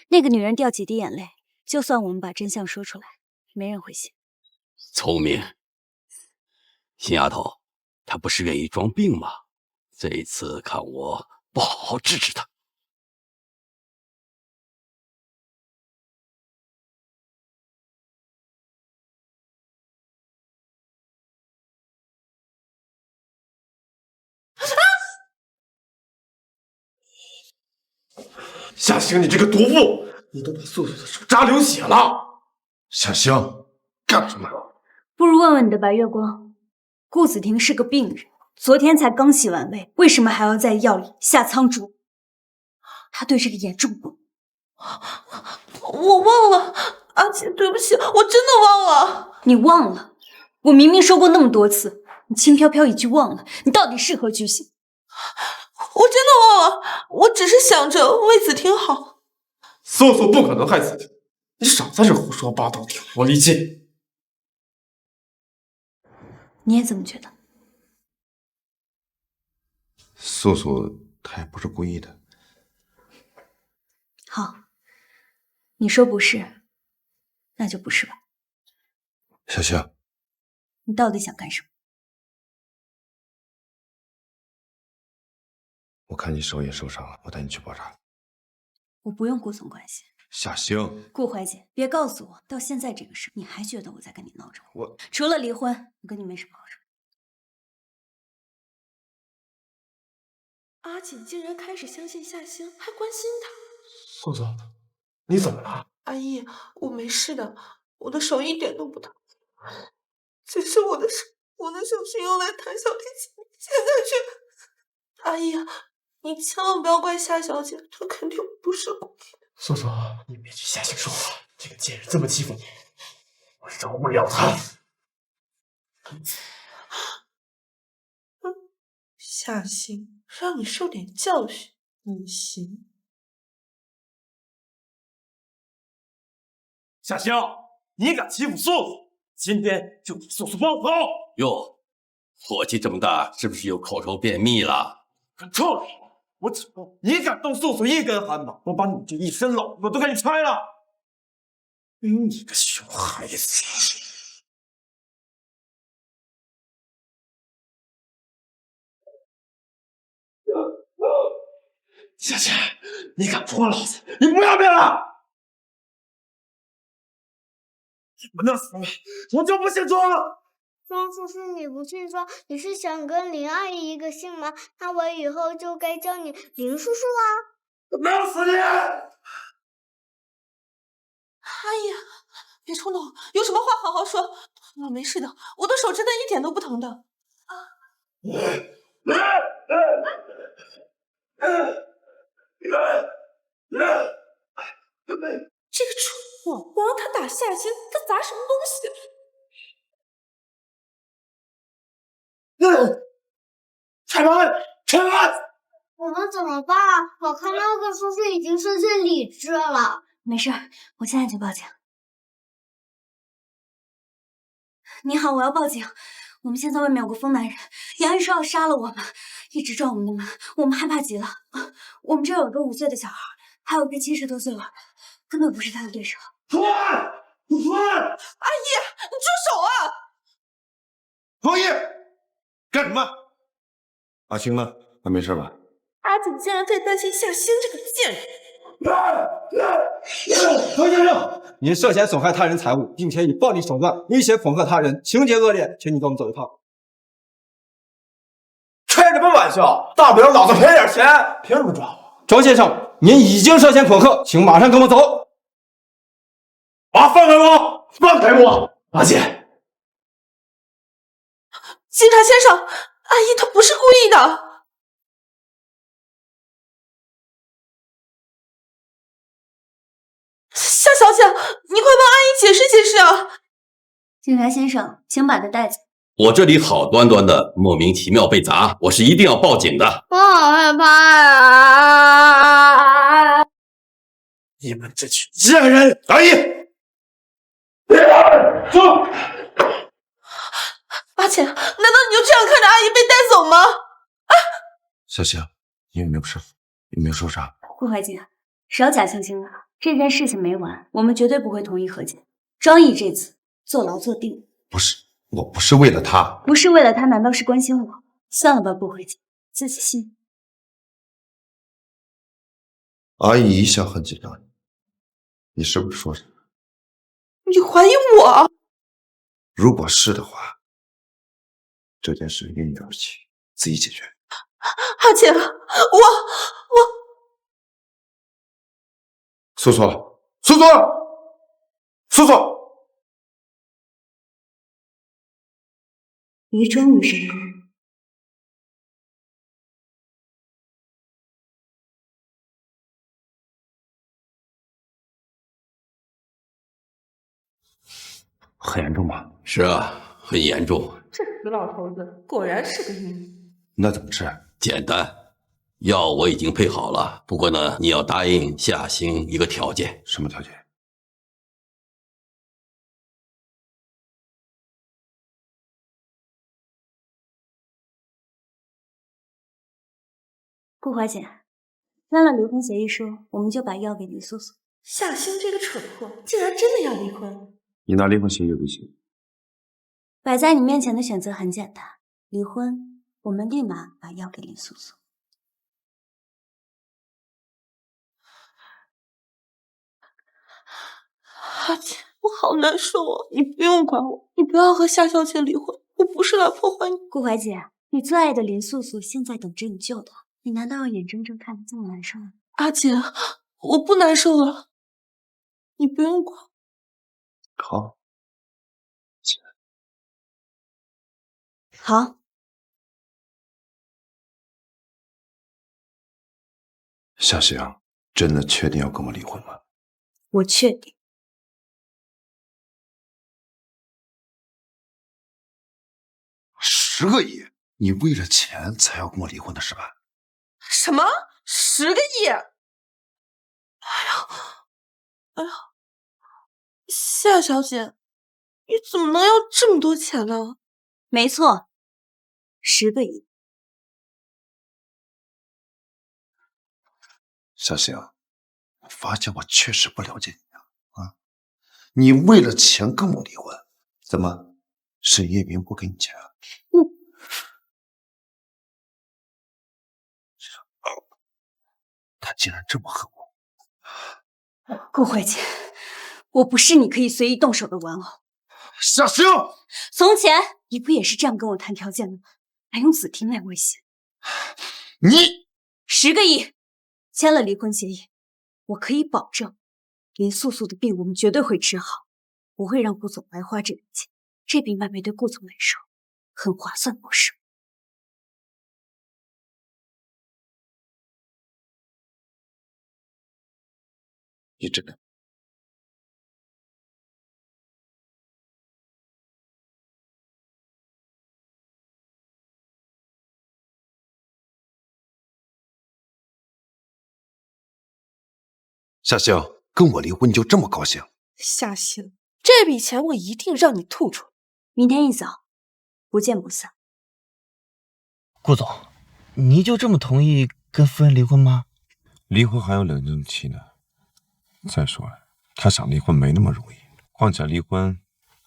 那个女人掉几滴眼泪，就算我们把真相说出来，没人会信。聪明，新丫头，她不是愿意装病吗？这一次看我不好好治治她。夏星，你这个毒妇，你都把素素的手扎流血了。夏星，干什么？不如问问你的白月光，顾子婷是个病人，昨天才刚洗完胃，为什么还要在药里下苍术？他对这个严重不？我忘了，阿姐，对不起，我真的忘了。你忘了？我明明说过那么多次，你轻飘飘一句忘了，你到底是何居心？我真的忘了，我只是想着为子婷好。素素不可能害子婷，你少在这胡说八道，挑拨离间。你也这么觉得？素素她也不是故意的。好，你说不是，那就不是吧。小星，你到底想干什么？我看你手也受伤了，我带你去包扎。我不用顾总关系。夏星，顾怀瑾，别告诉我，到现在这个事，你还觉得我在跟你闹着玩？我除了离婚，我跟你没什么好说。阿锦竟然开始相信夏星，还关心他。素素，你怎么了？阿姨，我没事的，我的手一点都不疼，只是我的手是用来弹小提琴，现在却……阿姨，你千万不要怪夏小姐，她肯定不是故意的。素素，你别去夏星说话，这个贱人这么欺负你，我饶不了她。夏星，让你受点教训，你行？夏星，你敢欺负素素，今天就把素素抱走。哟，火气这么大，是不是有口臭便秘了？臭死我！你敢动素素一根汗毛，我把你这一身老子都给你拆了！你个熊孩子！夏夏，你敢泼老子？你不要命了！我弄死你！我就不姓庄。庄叔叔，你不姓庄，你是想跟林阿姨一个姓吗？那我以后就该叫你林叔叔啦。我弄死你！阿姨，别冲动，有什么话好好说。我没事的，我的手真的一点都不疼的。这个蠢货，我让他打夏星，他砸什么东西？开门！开门！我们怎么办？我看那个叔叔已经失去理智了。没事，我现在就报警。你好，我要报警。我们现在外面有个疯男人，杨毅说要杀了我们，一直撞我们的门，我们害怕极了。我们这有个5岁的小孩，还有个70多岁了，根本不是他的对手。出来！出来！阿姨，你住手啊！王毅，干什么？阿星呢？他没事吧？阿锦竟然在担心夏星这个贱人。何先生，您涉嫌损害他人财物，并且以暴力手段威胁恐吓他人，情节恶劣，请你跟我们走一趟。开什么玩笑？大不了老子赔点钱，凭什么抓我？庄先生，您已经涉嫌恐吓，请马上跟我们走。把放开我！放开我！阿姐，警察先生，阿姨她不是故意的。夏小姐，你快帮阿姨解释解释啊！警察先生，请把他带走。我这里好端端的莫名其妙被砸，我是一定要报警的。我好害怕呀！你们这群贱人！阿姨，走！阿浅，难道你就这样看着阿姨被带走吗？小星，你有没有事？有没有受伤？顾怀瑾，少假惺惺的，这件事情没完，我们绝对不会同意和解。张毅这次坐牢坐定。不是，我不是为了他，不是为了他，难道是关心我？算了吧，顾怀瑾，自己信。阿姨一向很紧张你，你是不是说什么？你怀疑我？如果是的话，这件事因你而起，自己解决。阿姐，我苏苏，苏苏，苏苏。于终于成功。很严重吧？是啊，很严重。这死老头子果然是个阴。那怎么治？简单，药我已经配好了。不过呢，你要答应夏星一个条件。什么条件？顾怀瑾，签了离婚协议书，我们就把药给李素素。夏星这个蠢货，竟然真的要离婚！你拿离婚协议威胁？摆在你面前的选择很简单，离婚，我们立马把药给李素素。阿姐，我好难受啊！你不用管我，你不要和夏小姐离婚，我不是来破坏你。顾怀瑾，你最爱的林素素现在等着你救她，你难道要眼睁睁看她这么难受吗？阿姐，我不难受了，你不用管。好，好。夏星，真的确定要跟我离婚吗？我确定。10个亿，你为了钱才要跟我离婚的是吧？什么？10个亿？哎呀，夏小姐，你怎么能要这么多钱呢？没错，10个亿。夏星，我发现我确实不了解你啊！你为了钱跟我离婚，怎么沈夜明不给你钱啊？他竟然这么恨我！顾慧姐，我不是你可以随意动手的玩偶。夏星，从前你不也是这样跟我谈条件的吗？还用子婷来威胁？你10个亿，签了离婚协议，我可以保证，林素素的病我们绝对会治好，不会让顾总白花这笔钱。这笔买卖对顾总来说很划算，不是吗？你真的夏星，跟我离婚你就这么高兴？夏星，这笔钱我一定让你吐出来。明天一早，不见不散。顾总，你就这么同意跟夫人离婚吗？离婚还有冷静期呢。再说了，他想离婚没那么容易，况且离婚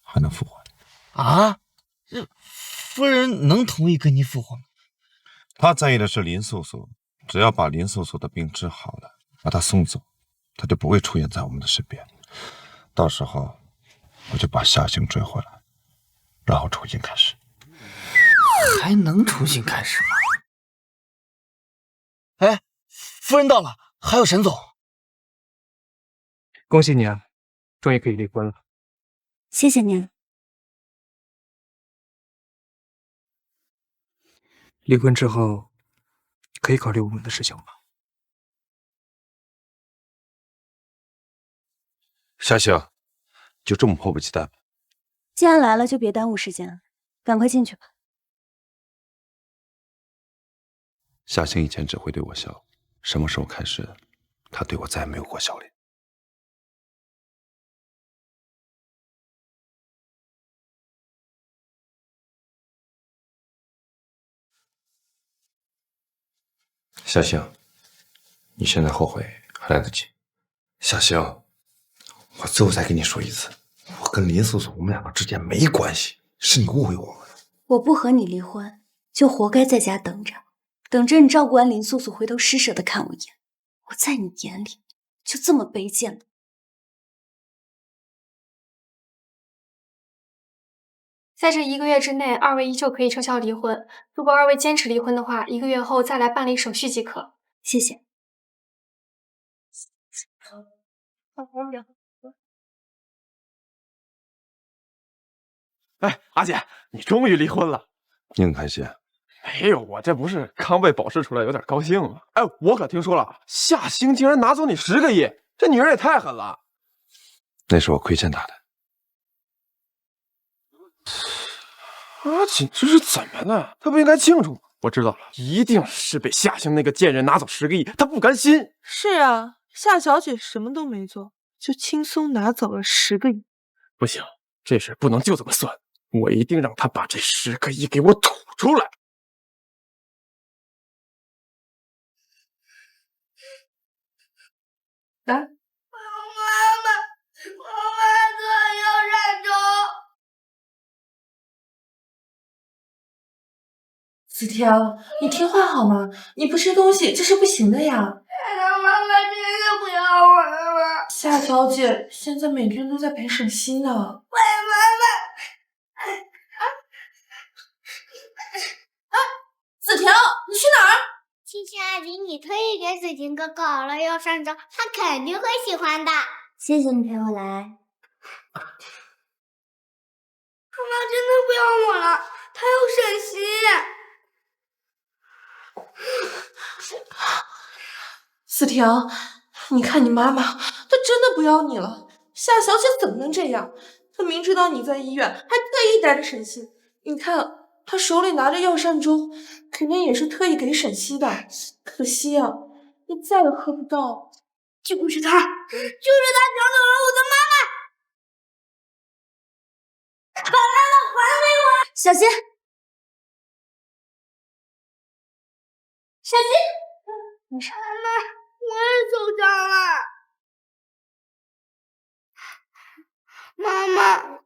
还能复婚。啊？这夫人能同意跟你复婚吗？他在意的是林素素，只要把林素素的病治好了，把她送走，他就不会出现在我们的身边。到时候我就把夏星追回来，然后重新开始。还能重新开始吗？哎，夫人到了，还有沈总。恭喜你啊，终于可以离婚了。谢谢您。离婚之后，可以考虑我们的事情吗？夏星，就这么迫不及待吗？既然来了，就别耽误时间了，赶快进去吧。夏星以前只会对我笑，什么时候开始，他对我再也没有过笑脸。夏星，你现在后悔还来得及。夏星，我最后再跟你说一次，我跟林素素我们两个之间没关系，是你误会我了。我不和你离婚，就活该在家等着，等着你照顾完林素素，回头施舍的看我一眼。我在你眼里就这么卑贱了？在这1个月之内，2位依旧可以撤销离婚。如果2位坚持离婚的话，1个月后再来办理手续即可。谢谢。哎，阿姐，你终于离婚了，你很开心？没有，我这不是刚被保释出来，有点高兴吗？哎，我可听说了，夏星竟然拿走你10个亿，这女人也太狠了。那是我亏欠她的。阿锦这是怎么了？他不应该庆祝吗？我知道了，一定是被夏星那个贱人拿走10个亿，他不甘心。是啊，夏小姐什么都没做，就轻松拿走了10个亿。不行，这事不能就这么算，我一定让他把这10个亿给我吐出来。妈妈，我做右善终。子条，你听话好吗？你不吃东西这是不行的呀。妈妈真的不要我了。夏小姐现在每天都在陪沈西呢。喂，妈妈。子条，你去哪儿？亲亲阿姨，你特意给子晴哥搞了右善终，他肯定会喜欢的。谢谢你陪我来。妈妈真的不要我了，她要沈西。子条，你看你妈妈，她真的不要你了。夏小姐怎么能这样？她明知道你在医院，还特意带着沈西。你看，她手里拿着药膳粥，肯定也是特意给沈西的。可惜啊，你再也喝不到。就是他，抢走了我的妈妈。把妈妈还给我！小心！小心！没事。妈妈，我也受伤了。妈妈，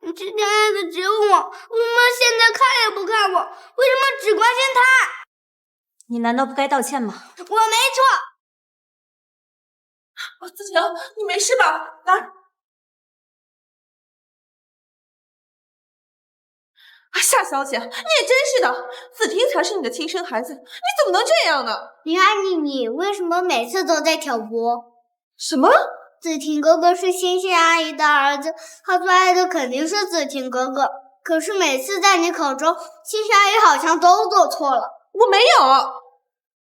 你之前爱的只有我，为什么现在看也不看我？为什么只关心他？你难道不该道歉吗？我没错。子条，你没事吧？来。夏小姐，你也真是的，子婷才是你的亲生孩子，你怎么能这样呢？林阿姨，你为什么每次都在挑拨？什么？子婷哥哥是欣欣阿姨的儿子，他最爱的肯定是子婷哥哥。可是每次在你口中，欣欣阿姨好像都做错了。我没有。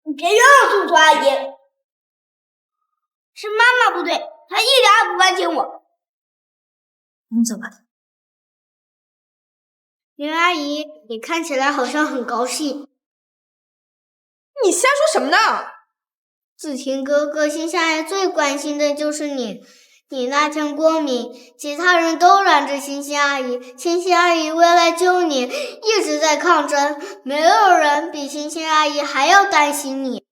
你别冤枉素素阿姨，是妈妈不对，她一点也不关心我。你走吧。林阿姨，你看起来好像很高兴。你瞎说什么呢？子婷哥哥，欣欣阿姨最关心的就是你。你那天过敏，其他人都拦着欣欣阿姨，欣欣阿姨为了救你一直在抗争，没有人比欣欣阿姨还要担心你。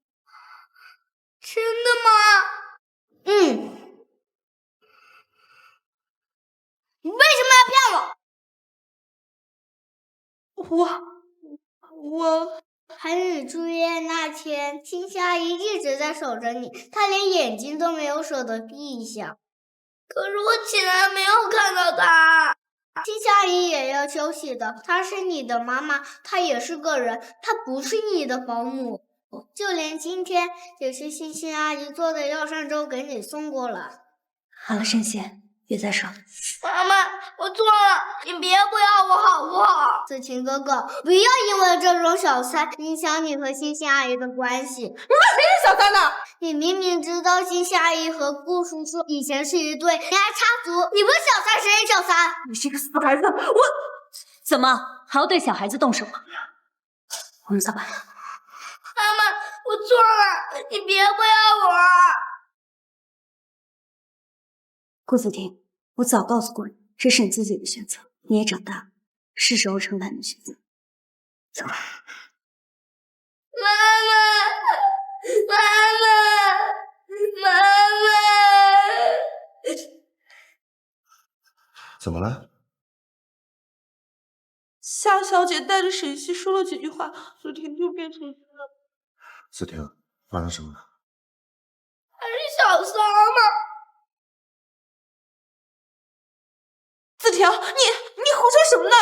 真的吗？嗯。你为什么要骗我？还有你住院那天，欣欣阿姨一直在守着你，她连眼睛都没有舍得闭一下。可是我起来没有看到她。欣欣阿姨也要休息的，她是你的妈妈，她也是个人，她不是你的保姆。就连今天也是欣欣阿姨做的药膳粥给你送过来。好了，神仙，别再说了。妈妈，我错了，你别不要我好不好？子晴哥哥，不要因为这种小菜影响你和欣欣阿姨的关系。你们谁是小三呢？你明明知道欣欣阿姨和顾叔叔以前是一对，你还插足，你不是小三谁是小三？你是个死孩子！怎么还要对小孩子动手啊？我们走吧。妈妈，我错了，你别不要我。顾子婷，我早告诉过你，这是你自己的选择，你也长大了，是时候承担你的选择。走吧。妈妈，怎么了？夏小姐带着沈西说了几句话，子婷就变成这样。子婷，发生什么了？还是小三吗？子婷，你胡说什么呢？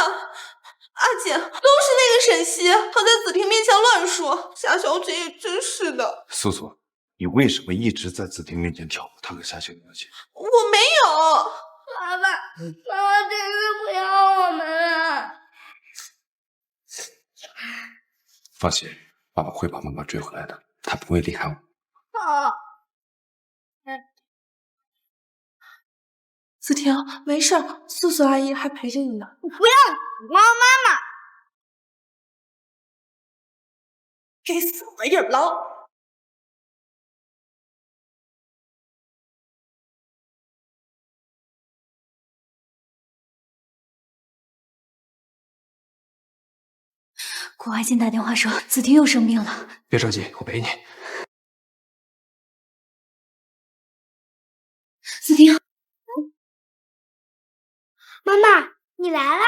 阿姐，都是那个沈西，她在子婷面前乱说，夏小姐也真是的。素素，你为什么一直在子婷面前挑拨她和夏小姐的关系？我没有。爸爸，妈妈真是不要我们了。放心，爸爸会把妈妈追回来的，她不会离开我。好。子婷，没事，素素阿姨还陪着你呢。不要，妈妈。该死的野狼！顾怀金打电话说子婷又生病了。别着急，我陪你。子婷，妈妈，你来了，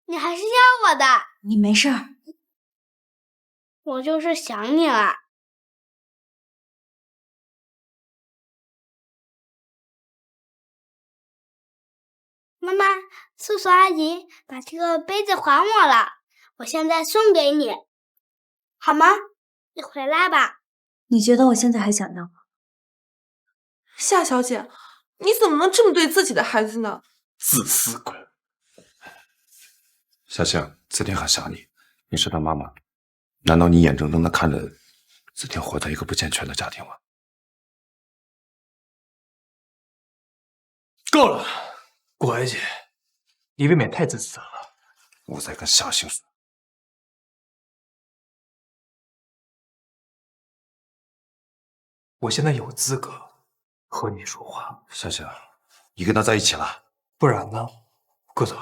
你还是要我的。你没事儿？我就是想你了。妈妈，素素阿姨把这个杯子还我了，我现在送给你，好吗？你回来吧。你觉得我现在还想要吗？夏小姐，你怎么能这么对自己的孩子呢？自私鬼！夏夏，子婷很想你，你是她妈妈，难道你眼睁睁的看着子婷活在一个不健全的家庭吗？够了，顾怀姐，你未免太自私了。我在跟夏星说。我现在有资格和你说话。夏夏，你跟他在一起了？不然呢？顾总，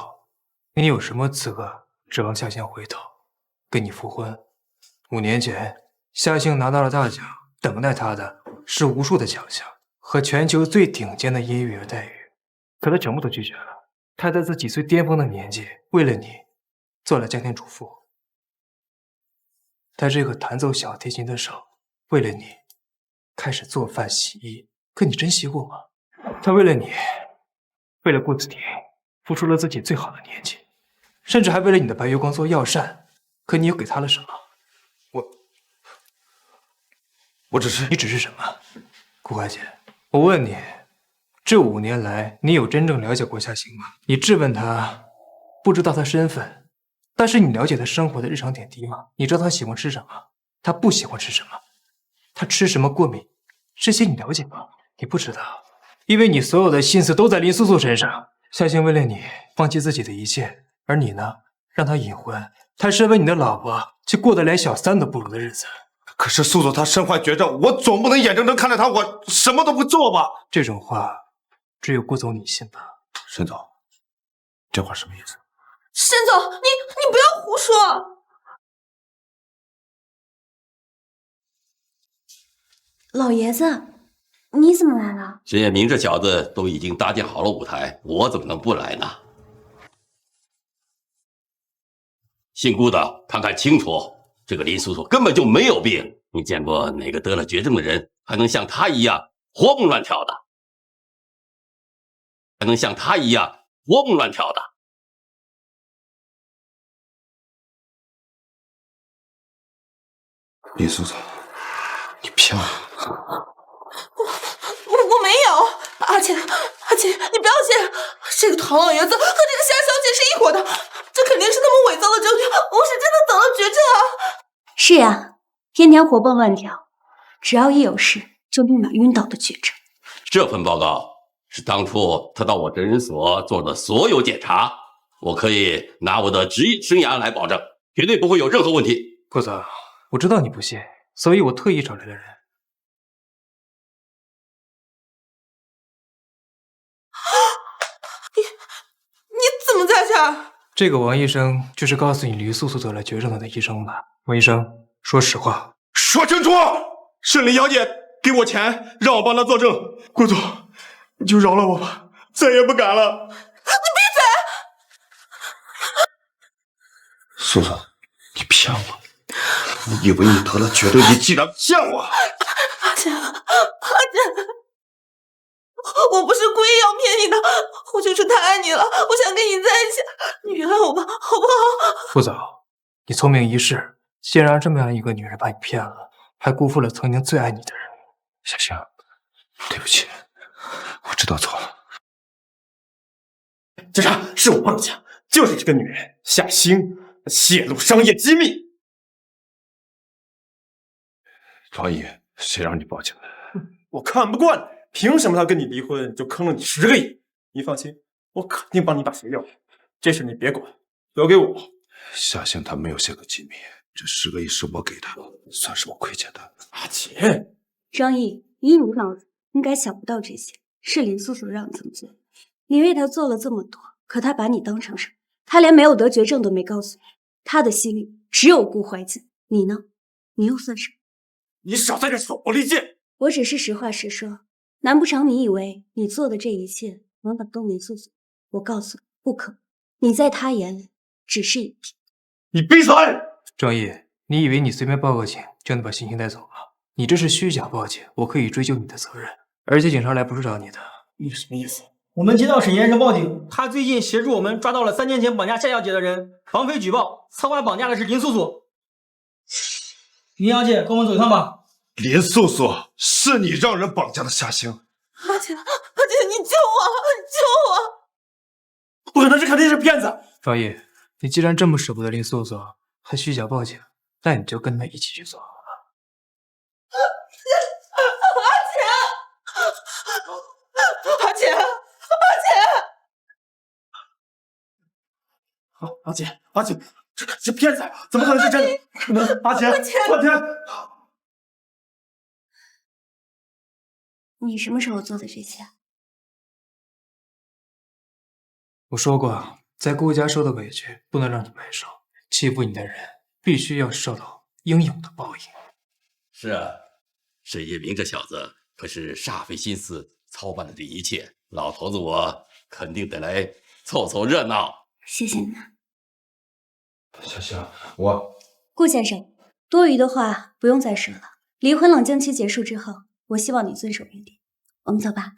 你有什么资格指望夏星回头跟你复婚？5年前，夏星拿到了大奖，等待他的是无数的奖项和全球最顶尖的音乐待遇，可他全部都拒绝了。他在自己最巅峰的年纪，为了你做了家庭主妇。他这个弹奏小提琴的手，为了你开始做饭洗衣，可你珍惜过吗？他为了你，为了顾子婷，付出了自己最好的年纪。甚至还为了你的白月光做药膳。可你又给他了什么？我只是……你只是什么？顾怀姐，我问你，这5年来，你有真正了解过夏星吗？你质问他，不知道他身份，但是你了解他生活的日常点滴吗？你知道他喜欢吃什么，他不喜欢吃什么，他吃什么过敏，这些你了解吗？你不知道，因为你所有的心思都在林素素身上。夏星为了你放弃自己的一切，而你呢，让他隐婚，他身为你的老婆，却过得连小三都不如的日子。可是素素她身患绝症，我总不能眼睁睁看着她我什么都不做吧？这种话，只有顾总你信吧？沈总，这话什么意思？沈总，你不要胡说！老爷子，你怎么来了？沈彦明这小子都已经搭建好了舞台，我怎么能不来呢？姓顾的，看看清楚，这个林素素根本就没有病。你见过哪个得了绝症的人还能像他一样活蹦乱跳的？还能像他一样活蹦乱跳的？林素素，你骗我！我没有，阿姐，你不要信，这个唐老爷子和这个夏小姐是一伙的，这肯定是他们伪造的证据，我是真的得了绝症啊！是呀，天天活蹦乱跳，只要一有事就立马晕倒的绝症。这份报告是当初他到我诊所做的所有检查，我可以拿我的职业生涯来保证，绝对不会有任何问题。顾总，我知道你不信，所以我特意找来了人。你怎么在这儿？这个王医生就是告诉你黎素素得了绝症的那医生吧？王医生，说实话，说清楚！是林小姐给我钱让我帮她作证，顾总，你就饶了我吧，再也不敢了。你闭嘴！素素，你骗我！你以为你得了绝症，你竟然骗我！阿姐，我不是故意要骗你的，我就是太爱你了，我想跟你在一起，你原谅我吧，好不好？顾总，你聪明一世，竟然让这么样一个女人把你骗了，还辜负了曾经最爱你的人。夏星，对不起，我知道错了。这啥？是我放的枪，就是这个女人夏星泄露商业机密。庄毅，谁让你报警的？我看不惯，凭什么他跟你离婚就坑了你10个亿？你放心，我肯定帮你把钱要回来，这事你别管，交给我。夏星他没有泄露机密，这10个亿是我给的，算是我亏欠的。阿姐，张毅，以你脑子应该想不到这些，是林素素让你这么做。你为他做了这么多，可他把你当成什么？他连没有得绝症都没告诉你，他的心里只有顾怀瑾。你呢？你又算什么？你少在这手不离剑！我只是实话实说，难不成你以为你做的这一切能打动林素素？我告诉你，不可。你在他眼里只是一匹。你闭嘴！张毅，你以为你随便报个警就能把星星带走吗？你这是虚假报警，我可以追究你的责任。而且警察来不是找你的。你什么意思？我们接到沈先生报警，他最近协助我们抓到了3年前绑架夏小姐的人，绑匪举报策划绑架的是林素素。林小姐，跟我们走一趟吧。林素素，是你让人绑架的夏星。阿姐，你救我！救我！不可能，这肯定是骗子。方毅，你既然这么舍不得林素素，还虚假报警，那你就跟他一起去做好了。阿姐，这可是骗子，怎么可能是真的？可能，阿姐，我天！你什么时候做的这些？我说过，在顾家受的委屈不能让你白受，欺负你的人必须要受到应有的报应。是啊，沈叶明这小子可是煞费心思操办了这一切，老头子我肯定得来凑凑热闹。谢谢你。夏星，我顾先生，多余的话不用再说了。离婚冷静期结束之后，我希望你遵守约定。我们走吧。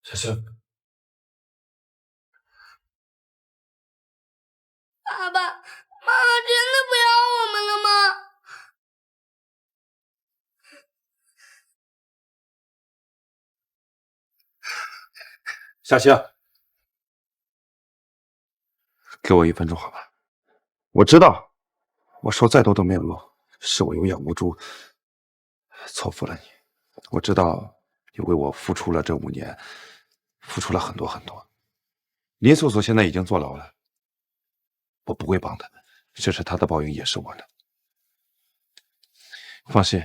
夏星。爸爸，妈妈真的不要我们了吗？夏星，给我1分钟好吧？我知道，我说再多都没有用，是我有眼无珠，错付了你。我知道你为我付出了这5年，付出了很多很多。林素素现在已经坐牢了，我不会帮她，这是她的报应，也是我的。放心，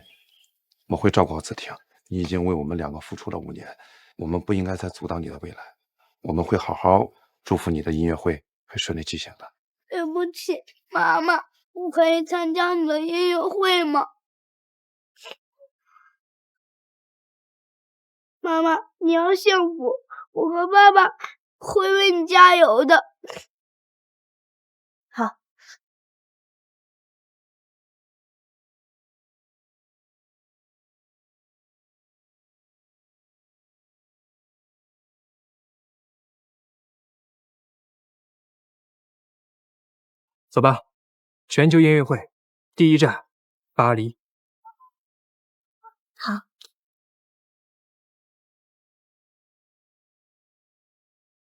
我会照顾好子婷。你已经为我们2个付出了5年，我们不应该再阻挡你的未来。我们会好好祝福你的音乐会会顺利进行的。对不起，妈妈，我可以参加你的音乐会吗？妈妈，你要幸福，我和爸爸会为你加油的。好。走吧，全球音乐会第1站，巴黎。好。